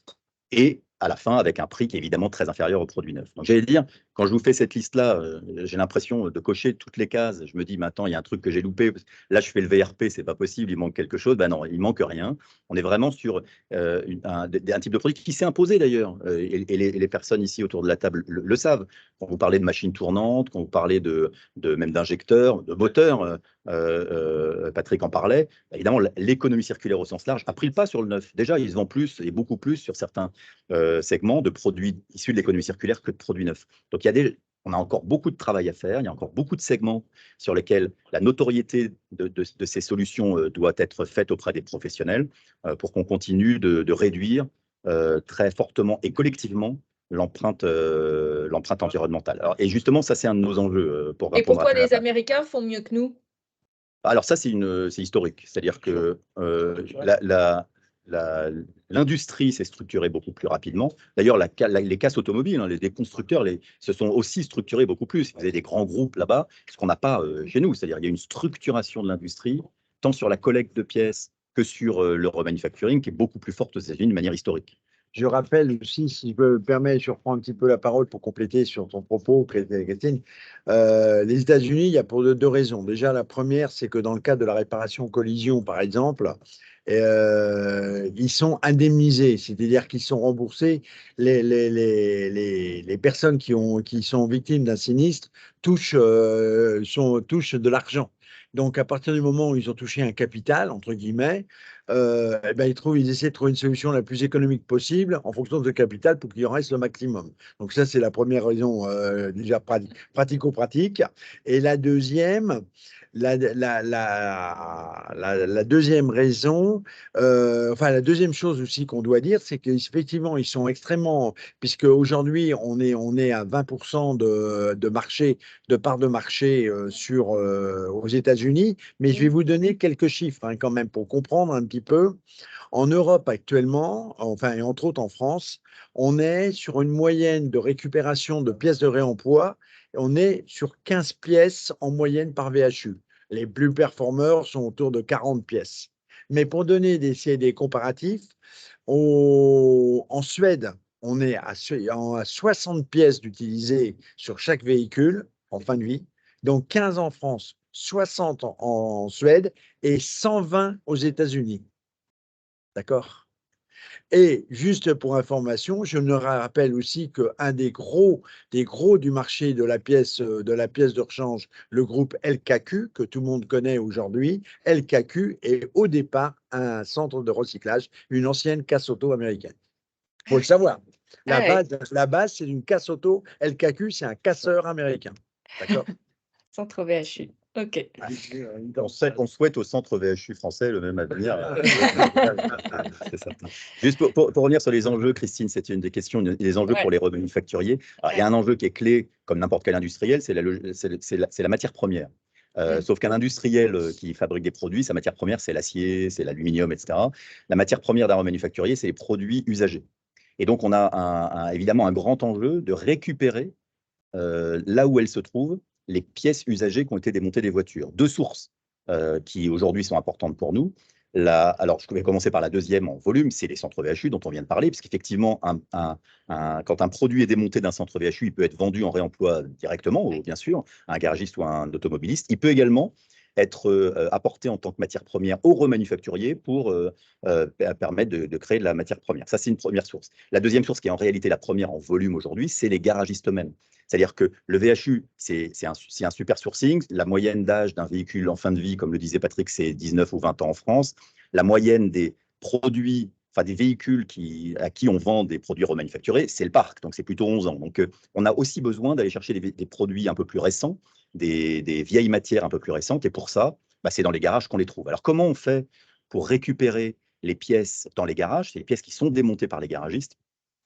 et à la fin avec un prix qui est évidemment très inférieur au produit neuf. Donc j'allais dire, quand je vous fais cette liste-là, j'ai l'impression de cocher toutes les cases. Je me dis, maintenant, il y a un truc que j'ai loupé. Là, je fais le VRP, c'est pas possible, il manque quelque chose. Ben non, il manque rien. On est vraiment sur un type de produit qui s'est imposé d'ailleurs. Et les personnes ici autour de la table le savent. Quand vous parlez de machines tournantes, quand vous parlez même d'injecteurs, de moteurs, Patrick en parlait, évidemment, l'économie circulaire au sens large a pris le pas sur le neuf. Déjà, ils se vendent plus et beaucoup plus sur certains segments de produits issus de l'économie circulaire que de produits neufs. Donc, on a encore beaucoup de travail à faire. Il y a encore beaucoup de segments sur lesquels la notoriété de ces solutions doit être faite auprès des professionnels pour qu'on continue de réduire très fortement et collectivement l'empreinte environnementale. Alors, et justement, ça, c'est un de nos enjeux pour Et répondre pourquoi à les Américains font mieux que nous? Alors ça, c'est historique. C'est-à-dire que l'industrie s'est structurée beaucoup plus rapidement. D'ailleurs, les casses automobiles, hein, les constructeurs se sont aussi structurés beaucoup plus. Vous avez des grands groupes là-bas, ce qu'on n'a pas chez nous. C'est-à-dire qu'il y a une structuration de l'industrie, tant sur la collecte de pièces que sur le remanufacturing, qui est beaucoup plus forte aux États-Unis de manière historique. Je rappelle aussi, si je me permets, je reprends un petit peu la parole pour compléter sur ton propos, Christine. Les États-Unis, il y a pour deux raisons. Déjà, la première, c'est que dans le cadre de la réparation collision, par exemple, ils sont indemnisés, c'est-à-dire qu'ils sont remboursés. Les personnes qui sont victimes d'un sinistre touchent de l'argent. Donc, à partir du moment où ils ont touché un capital, entre guillemets, ils essaient de trouver une solution la plus économique possible en fonction de ce capital pour qu'il en reste le maximum. Donc ça, c'est la première raison déjà pratico-pratique. Et la deuxième, la deuxième raison, la deuxième chose aussi qu'on doit dire, c'est qu'effectivement, ils sont extrêmement, puisque aujourd'hui, on est à 20% de marché, de part de marché aux États-Unis, mais je vais vous donner quelques chiffres quand même pour comprendre un petit peu. En Europe actuellement, et entre autres en France, on est sur une moyenne de récupération de pièces de réemploi. On est sur 15 pièces en moyenne par VHU. Les plus performeurs sont autour de 40 pièces. Mais pour donner des comparatifs, en Suède, on est à 60 pièces d'utilisées sur chaque véhicule en fin de vie. Donc 15 en France, 60 en Suède et 120 aux États-Unis. D'accord? Et juste pour information, je me rappelle aussi qu'un des gros du marché de la pièce de rechange, le groupe LKQ, que tout le monde connaît aujourd'hui, LKQ est au départ un centre de recyclage, une ancienne casse auto américaine. Il faut le savoir. La base, c'est une casse auto. LKQ, c'est un casseur américain. D'accord? Centre VHU. OK. On souhaite au centre VHU français le même avenir. C'est certain. Juste pour revenir sur les enjeux, Christine, c'était une des questions, les enjeux pour les remanufacturiers. Alors, il y a un enjeu qui est clé, comme n'importe quel industriel, c'est la matière première. Sauf qu'un industriel qui fabrique des produits, sa matière première, c'est l'acier, c'est l'aluminium, etc. La matière première d'un remanufacturier, c'est les produits usagés. Et donc, on a évidemment un grand enjeu de récupérer là où elles se trouvent, les pièces usagées qui ont été démontées des voitures. Deux sources qui aujourd'hui sont importantes pour nous. Alors, je vais commencer par la deuxième en volume, c'est les centres VHU dont on vient de parler, parce qu'effectivement, quand un produit est démonté d'un centre VHU, il peut être vendu en réemploi directement, bien sûr, à un garagiste ou à un automobiliste. Il peut également être apporté en tant que matière première au remanufacturier pour permettre de créer de la matière première. Ça, c'est une première source. La deuxième source, qui est en réalité la première en volume aujourd'hui, c'est les garagistes eux-mêmes. C'est-à-dire que le VHU, c'est un super sourcing. La moyenne d'âge d'un véhicule en fin de vie, comme le disait Patrick, c'est 19 ou 20 ans en France. La moyenne des produits, enfin des véhicules à qui on vend des produits remanufacturés, c'est le parc, donc c'est plutôt 11 ans. Donc on a aussi besoin d'aller chercher des produits un peu plus récents, des vieilles matières un peu plus récentes, et pour ça, c'est dans les garages qu'on les trouve. Alors comment on fait pour récupérer les pièces dans les garages? C'est les pièces qui sont démontées par les garagistes.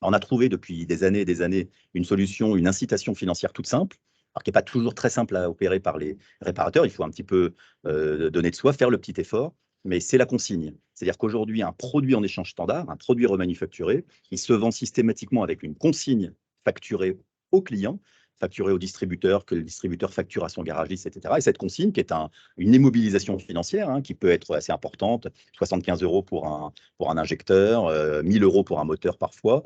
On a trouvé depuis des années une solution, une incitation financière toute simple, alors qui n'est pas toujours très simple à opérer par les réparateurs. Il faut un petit peu donner de soi, faire le petit effort, mais c'est la consigne. C'est-à-dire qu'aujourd'hui, un produit en échange standard, un produit remanufacturé, il se vend systématiquement avec une consigne facturée au client, facturée au distributeur, que le distributeur facture à son garagiste, etc. Et cette consigne, qui est une immobilisation financière, qui peut être assez importante, 75 € pour un injecteur, 1000 € pour un moteur parfois,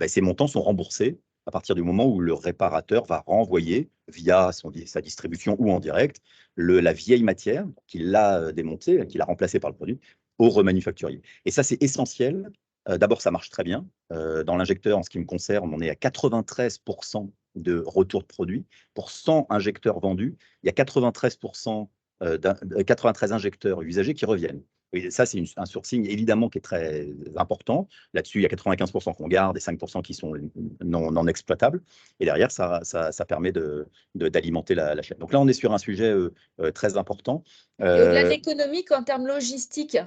ces montants sont remboursés à partir du moment où le réparateur va renvoyer via sa distribution ou en direct la vieille matière qu'il a démontée, qu'il a remplacée par le produit, au remanufacturier. Et ça, c'est essentiel. D'abord, ça marche très bien. Dans l'injecteur, en ce qui me concerne, on est à 93% de retour de produit. Pour 100 injecteurs vendus, il y a 93% 93 injecteurs usagés qui reviennent. Et ça, c'est un sourcing évidemment qui est très important. Là-dessus, il y a 95% qu'on garde et 5% qui sont non exploitables. Et derrière, ça permet d'alimenter la chaîne. Donc là, on est sur un sujet très important. Et au-delà de l'économique, en termes logistiques,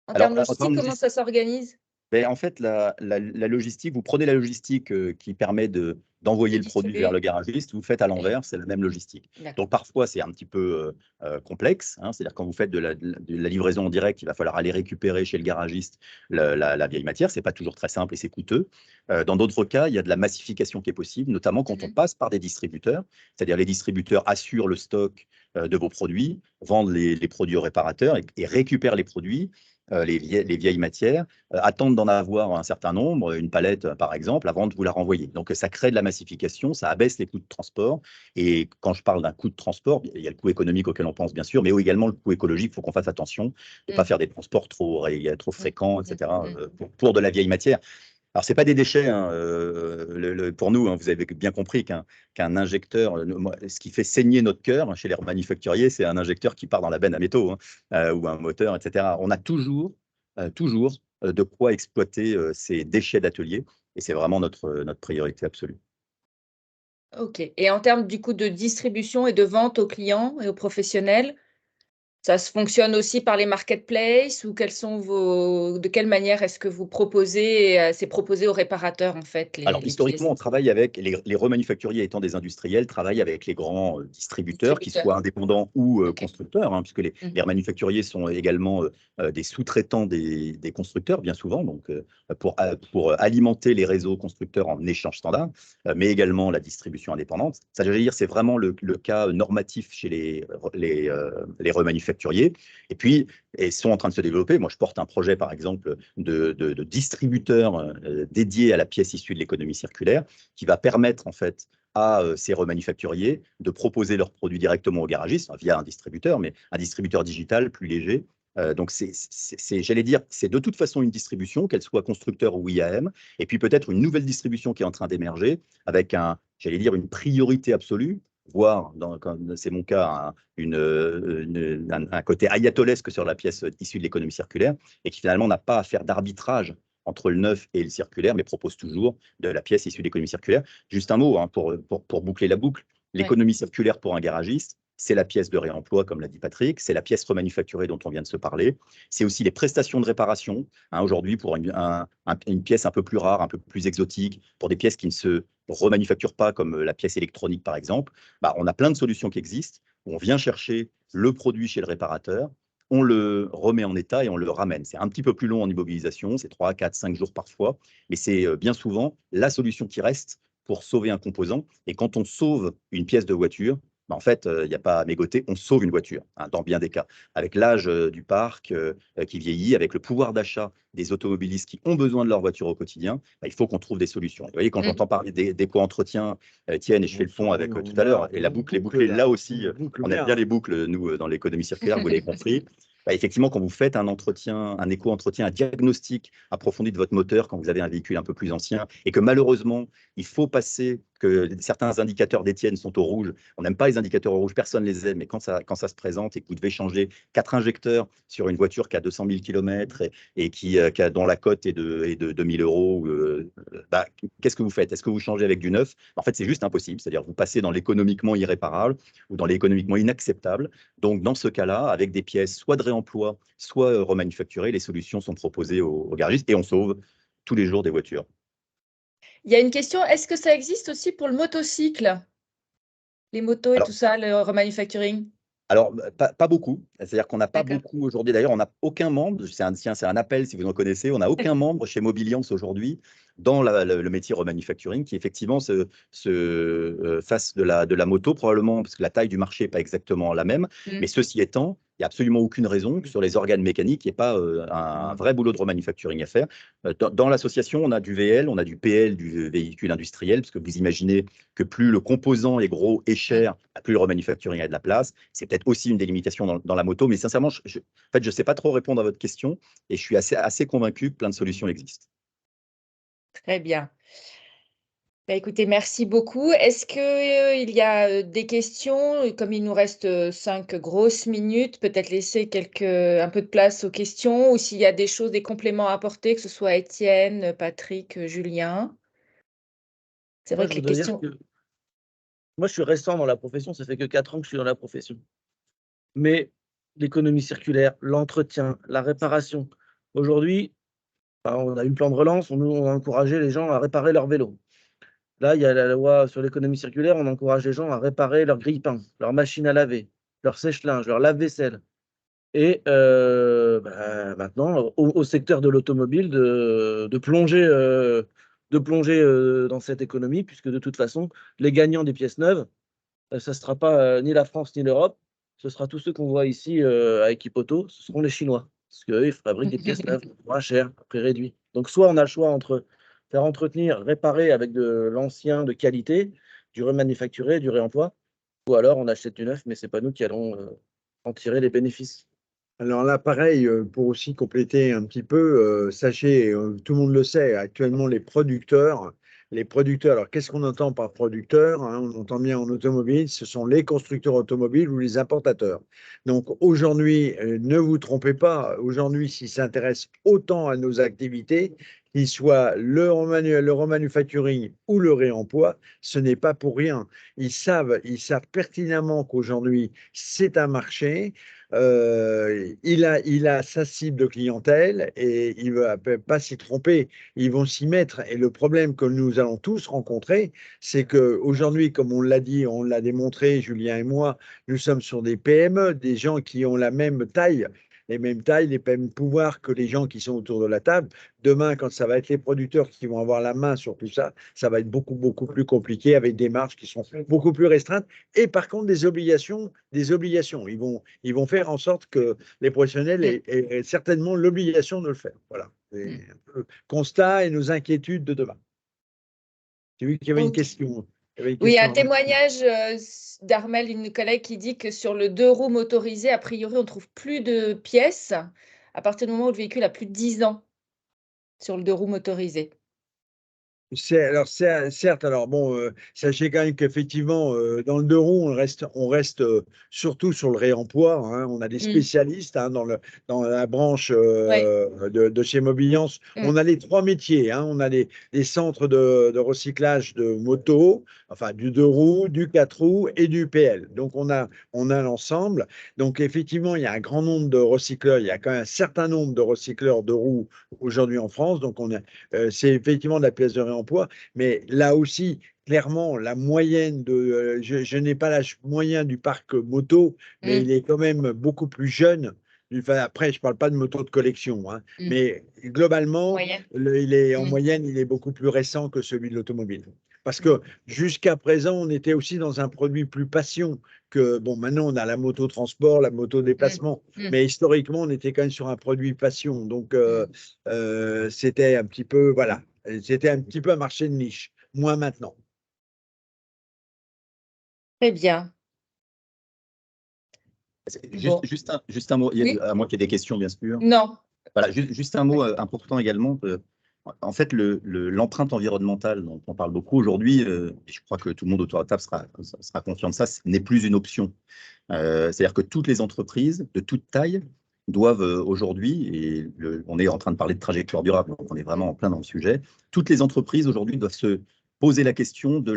comment ça s'organise? En fait, la logistique, vous prenez la logistique qui permet d'envoyer le produit vers le garagiste, vous faites à l'envers, c'est la même logistique. Donc parfois, c'est un petit peu complexe, c'est-à-dire quand vous faites de la livraison en direct, il va falloir aller récupérer chez le garagiste la vieille matière, c'est pas toujours très simple et c'est coûteux. Dans d'autres cas, il y a de la massification qui est possible, notamment quand on passe par des distributeurs, c'est-à-dire les distributeurs assurent le stock de vos produits, vendent les produits aux réparateurs et récupèrent les produits, les vieilles matières, attendent d'en avoir un certain nombre, une palette par exemple, avant de vous la renvoyer. Donc ça crée de la massification, ça abaisse les coûts de transport. Et quand je parle d'un coût de transport, il y a le coût économique auquel on pense bien sûr, mais également le coût écologique. Il faut qu'on fasse attention de ne pas faire des transports trop fréquents, etc., pour de la vieille matière. Alors, ce n'est pas des déchets, pour nous, vous avez bien compris qu'un injecteur, ce qui fait saigner notre cœur chez les manufacturiers, c'est un injecteur qui part dans la benne à métaux, ou un moteur, etc. On a toujours de quoi exploiter ces déchets d'atelier, et c'est vraiment notre priorité absolue. OK. Et en termes du coup de distribution et de vente aux clients et aux professionnels, ça se fonctionne aussi par les marketplaces ou de quelle manière est-ce que vous proposez, c'est proposé aux réparateurs en fait Alors, les historiquement, pièces? on travaille avec les remanufacturiers étant des industriels, travaillent avec les grands distributeurs, qu'ils soient indépendants ou OK. constructeurs, puisque les remanufacturiers sont également des sous-traitants des constructeurs, bien souvent, donc pour alimenter les réseaux constructeurs en échange standard, mais également la distribution indépendante. Ça, je veux dire, c'est vraiment le cas normatif chez les remanufacturiers. Et puis, ils sont en train de se développer. Moi, je porte un projet, par exemple, de distributeur dédié à la pièce issue de l'économie circulaire, qui va permettre, en fait, à ces remanufacturiers de proposer leurs produits directement aux garagistes, via un distributeur, mais un distributeur digital plus léger. Donc, j'allais dire, c'est de toute façon une distribution, qu'elle soit constructeur ou IAM, et puis peut-être une nouvelle distribution qui est en train d'émerger, avec j'allais dire, une priorité absolue, voire, comme c'est mon cas, un côté ayatollesque sur la pièce issue de l'économie circulaire, et qui finalement n'a pas à faire d'arbitrage entre le neuf et le circulaire, mais propose toujours de la pièce issue de l'économie circulaire. Juste un mot pour boucler la boucle. L'économie circulaire pour un garagiste, c'est la pièce de réemploi, comme l'a dit Patrick, c'est la pièce remanufacturée dont on vient de se parler, c'est aussi les prestations de réparation. Aujourd'hui, pour une pièce un peu plus rare, un peu plus exotique, pour des pièces qui ne se remanufacturent pas, comme la pièce électronique par exemple, on a plein de solutions qui existent. On vient chercher le produit chez le réparateur, on le remet en état et on le ramène. C'est un petit peu plus long en immobilisation, c'est 3, 4, 5 jours parfois, mais c'est bien souvent la solution qui reste pour sauver un composant. Et quand on sauve une pièce de voiture, bah, en fait, il n'y a pas à mégoter, on sauve une voiture, hein, dans bien des cas. Avec l'âge du parc qui vieillit, avec le pouvoir d'achat des automobilistes qui ont besoin de leur voiture au quotidien, bah, il faut qu'on trouve des solutions. Et vous voyez, quand j'entends parler d'éco-entretien, Étienne, et je fais le pont avec tout à l'heure, et la boucle est bouclée là aussi, on aime bien les boucles, nous, dans l'économie circulaire, vous l'avez compris. Bah, effectivement, quand vous faites un entretien, un éco-entretien, un diagnostic approfondi de votre moteur quand vous avez un véhicule un peu plus ancien, et que malheureusement, il faut passer, que certains indicateurs d'Étienne sont au rouge. On n'aime pas les indicateurs au rouge, personne ne les aime, mais quand ça se présente et que vous devez changer 4 injecteurs sur une voiture qui a 200 000 km et dont la cote est de 2 000 euros, bah, qu'est-ce que vous faites? Est-ce que vous changez avec du neuf? En fait, c'est juste impossible. C'est-à-dire vous passez dans l'économiquement irréparable ou dans l'économiquement inacceptable. Donc, dans ce cas-là, avec des pièces soit de réemploi, soit remanufacturées, les solutions sont proposées aux garagistes et on sauve tous les jours des voitures. Il y a une question, est-ce que ça existe aussi pour le motocycle? Les motos et Alors, tout ça, le remanufacturing? Alors, pas beaucoup. C'est-à-dire qu'on n'a pas D'accord. beaucoup aujourd'hui. D'ailleurs, on n'a aucun membre. C'est un appel si vous en connaissez. On n'a aucun membre chez Mobiliance aujourd'hui dans le métier remanufacturing qui effectivement fasse de la moto, probablement parce que la taille du marché n'est pas exactement la même. Mais ceci étant, il n'y a absolument aucune raison que sur les organes mécaniques, il n'y ait pas un vrai boulot de remanufacturing à faire. Dans l'association, on a du VL, on a du PL, du véhicule industriel, parce que vous imaginez que plus le composant est gros et cher, plus le remanufacturing a de la place. C'est peut-être aussi une délimitation dans la moto, mais sincèrement, en fait, je ne sais pas trop répondre à votre question et je suis assez convaincu que plein de solutions existent. Très bien. Bah, écoutez, merci beaucoup. Est-ce qu'il y a des questions? Comme il nous reste 5 grosses minutes, peut-être laisser un peu de place aux questions ou s'il y a des choses, des compléments à apporter, que ce soit Étienne, Patrick, Julien. C'est Moi, vrai je que les voudrais dire questions. que moi, je suis récent dans la profession, ça fait que 4 ans que je suis dans la profession. Mais l'économie circulaire, l'entretien, la réparation. Aujourd'hui, on a eu le plan de relance, on a encouragé les gens à réparer leur vélo. Là, il y a la loi sur l'économie circulaire, on encourage les gens à réparer leur grille-pain, leur machine à laver, leur sèche-linge, leur lave-vaisselle. Et maintenant, au secteur de l'automobile de plonger, dans cette économie, puisque de toute façon, les gagnants des pièces neuves, ça ne sera pas ni la France ni l'Europe, ce sera tous ceux qu'on voit ici à Equipoto, ce seront les Chinois, parce qu'eux, ils fabriquent des pièces neuves moins chères, à prix réduit. Donc, soit on a le choix entre faire entretenir, réparer avec de l'ancien de qualité, du remanufacturé, du réemploi, ou alors on achète du neuf, mais ce n'est pas nous qui allons en tirer les bénéfices. Alors là, pareil, pour aussi compléter un petit peu, sachez, tout le monde le sait, actuellement les producteurs, alors qu'est-ce qu'on entend par producteurs, hein? On entend bien en automobile, ce sont les constructeurs automobiles ou les importateurs. Donc aujourd'hui, ne vous trompez pas, aujourd'hui, s'ils s'intéressent autant à nos activités, qu'il soit le remanufacturing ou le réemploi, ce n'est pas pour rien. Ils savent pertinemment qu'aujourd'hui, c'est un marché. Il a sa cible de clientèle et il ne va pas s'y tromper. Ils vont s'y mettre. Et le problème que nous allons tous rencontrer, c'est qu'aujourd'hui, comme on l'a dit, on l'a démontré, Julien et moi, nous sommes sur des PME, des gens qui ont la même taille, les mêmes tailles, les mêmes pouvoirs que les gens qui sont autour de la table. Demain, quand ça va être les producteurs qui vont avoir la main sur tout ça, ça va être beaucoup, beaucoup plus compliqué avec des marges qui sont beaucoup plus restreintes. Et par contre, des obligations. Ils vont faire en sorte que les professionnels aient certainement l'obligation de le faire. Voilà. C'est un peu le constat et nos inquiétudes de demain. J'ai vu qu'il y avait une Ok. question. Oui, un témoignage d'Armel, une collègue, qui dit que sur le 2 roues motorisé, a priori, on trouve plus de pièces à partir du moment où le véhicule a plus de 10 ans sur le 2 roues motorisé. Certes, alors bon, sachez quand même qu'effectivement, dans le deux roues, on reste surtout sur le réemploi, hein. On a des spécialistes, hein, dans la branche Ouais. de chez Mobiliance. On a les 3 métiers, hein. On a des centres de recyclage de motos, enfin du deux roues, du 4 roues et du PL. Donc on a l'ensemble. Donc effectivement, il y a un grand nombre de recycleurs. Il y a quand même un certain nombre de recycleurs de roues aujourd'hui en France. Donc c'est effectivement de la pièce de réemploi, mais là aussi, clairement, la moyenne je n'ai pas l'âge moyen du parc moto, mais il est quand même beaucoup plus jeune. Enfin, après, je ne parle pas de moto de collection, hein, mais globalement, Moyenne. il est en moyenne, il est beaucoup plus récent que celui de l'automobile. Parce que jusqu'à présent, on était aussi dans un produit plus passion que, bon, maintenant, on a la moto-transport, la moto-déplacement, mais historiquement, on était quand même sur un produit passion. Donc, c'était un petit peu, voilà, c'était un petit peu un marché de niche, moins maintenant. Très bien. Bon. Juste un mot, Oui. à moins qu'il y ait des questions, bien sûr. Non. Voilà, juste un mot important également. En fait, l'empreinte environnementale dont on parle beaucoup aujourd'hui, et je crois que tout le monde autour de la table sera conscient de ça, ce n'est plus une option. C'est-à-dire que toutes les entreprises de toute taille doivent aujourd'hui, et on est en train de parler de trajectoire durable, donc on est vraiment en plein dans le sujet, toutes les entreprises aujourd'hui doivent se poser la question de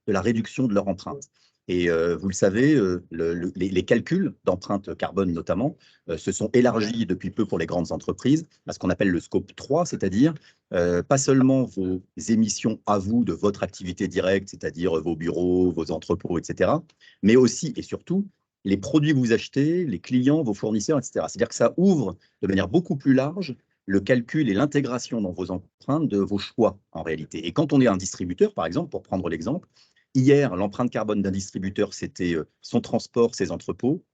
la réduction de leur empreinte. Et vous le savez, les calculs d'empreinte carbone notamment se sont élargis depuis peu pour les grandes entreprises à ce qu'on appelle le scope 3, c'est-à-dire pas seulement vos émissions à vous de votre activité directe, c'est-à-dire vos bureaux, vos entrepôts, etc., mais aussi et surtout les produits que vous achetez, les clients, vos fournisseurs, etc. C'est-à-dire que ça ouvre de manière beaucoup plus large le calcul et l'intégration dans vos empreintes de vos choix en réalité. Et quand on est un distributeur, par exemple, pour prendre l'exemple, hier, l'empreinte carbone d'un distributeur, c'était son transport, ses entrepôts.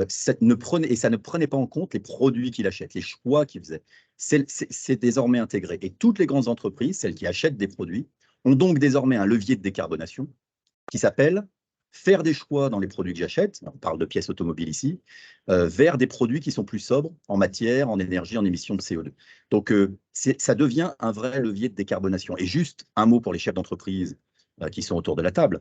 Ça ne prenait pas en compte les produits qu'il achète, les choix qu'il faisait. C'est désormais intégré. Et toutes les grandes entreprises, celles qui achètent des produits, ont donc désormais un levier de décarbonation qui s'appelle faire des choix dans les produits que j'achète, on parle de pièces automobiles ici, vers des produits qui sont plus sobres en matière, en énergie, en émissions de CO2. Donc, ça devient un vrai levier de décarbonation. Et juste un mot pour les chefs d'entreprise qui sont autour de la table.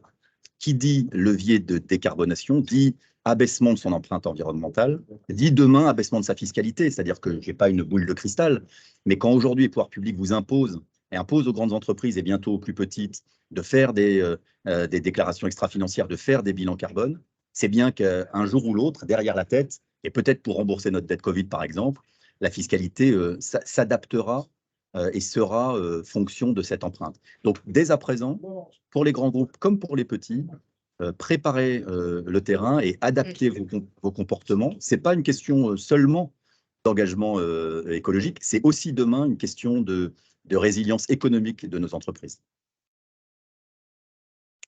Qui dit levier de décarbonation, dit abaissement de son empreinte environnementale, dit demain abaissement de sa fiscalité. C'est-à-dire que je n'ai pas une boule de cristal, mais quand aujourd'hui les pouvoirs publics vous imposent, et imposent aux grandes entreprises et bientôt aux plus petites, de faire des déclarations extra-financières, de faire des bilans carbone, c'est bien qu'un jour ou l'autre, derrière la tête, et peut-être pour rembourser notre dette Covid par exemple, la fiscalité s'adaptera et sera fonction de cette empreinte. Donc, dès à présent, pour les grands groupes comme pour les petits, préparez le terrain et adaptez vos comportements. Ce n'est pas une question seulement d'engagement écologique, c'est aussi demain une question de résilience économique de nos entreprises.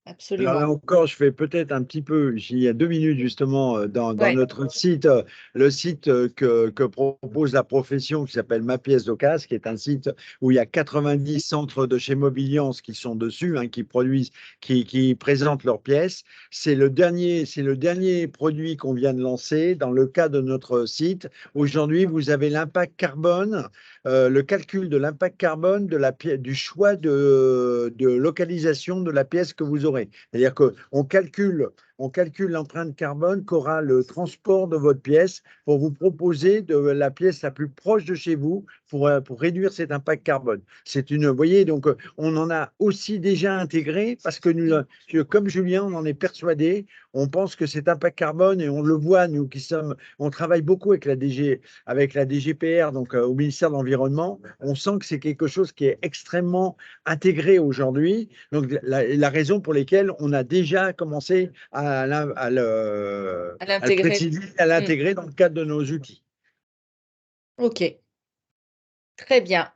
Absolument. Alors là encore, je fais peut-être un petit peu, il y a 2 minutes justement dans notre site, le site que propose la profession qui s'appelle Ma Pièce d'Occasion, qui est un site où il y a 90 centres de chez Mobiliance qui sont dessus, hein, qui produisent, qui présentent leurs pièces. C'est le dernier produit qu'on vient de lancer dans le cas de notre site. Aujourd'hui, vous avez l'impact carbone, le calcul de l'impact carbone du choix de localisation de la pièce que vous aurez. C'est-à-dire qu'on calcule l'empreinte carbone qu'aura le transport de votre pièce pour vous proposer de la pièce la plus proche de chez vous pour réduire cet impact carbone. Vous voyez, donc on en a aussi déjà intégré parce que comme Julien, on en est persuadé, on pense que cet impact carbone, et on le voit, nous qui on travaille beaucoup avec la DGPR, donc au ministère de l'Environnement, on sent que c'est quelque chose qui est extrêmement intégré aujourd'hui. Donc la raison pour laquelle on a déjà commencé à l'intégrer dans le cadre de nos outils. OK. Très bien.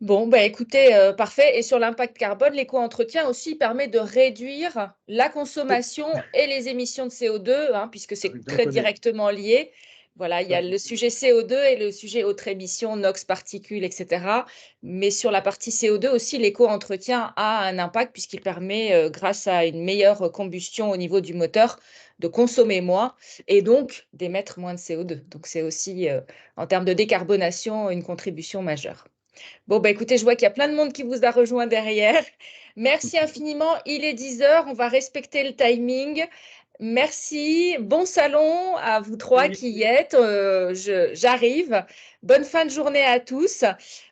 Bon, bah, écoutez, parfait. Et sur l'impact carbone, l'éco-entretien aussi permet de réduire la consommation et les émissions de CO2, hein, puisque c'est très directement lié. Voilà, il y a le sujet CO2 et le sujet haute émission, NOx, particules, etc. Mais sur la partie CO2 aussi, l'éco-entretien a un impact puisqu'il permet, grâce à une meilleure combustion au niveau du moteur, de consommer moins et donc d'émettre moins de CO2. Donc c'est aussi, en termes de décarbonation, une contribution majeure. Bon, bah, écoutez, je vois qu'il y a plein de monde qui vous a rejoint derrière. Merci infiniment. Il est 10 h, on va respecter le timing. Merci. Bon salon à vous trois qui y êtes. J'arrive. Bonne fin de journée à tous.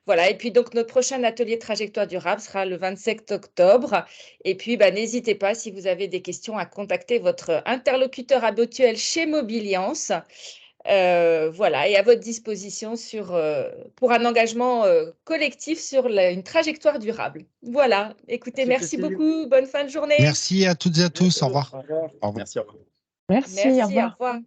Voilà. Et puis, donc, notre prochain atelier Trajectoire durable sera le 27 octobre. Et puis, bah, n'hésitez pas, si vous avez des questions, à contacter votre interlocuteur habituel chez Mobiliance. Voilà, et à votre disposition pour un engagement collectif sur une trajectoire durable. Voilà, écoutez, merci beaucoup, bonne fin de journée. Merci à toutes et à tous, au revoir. Merci, au revoir. Merci, au revoir.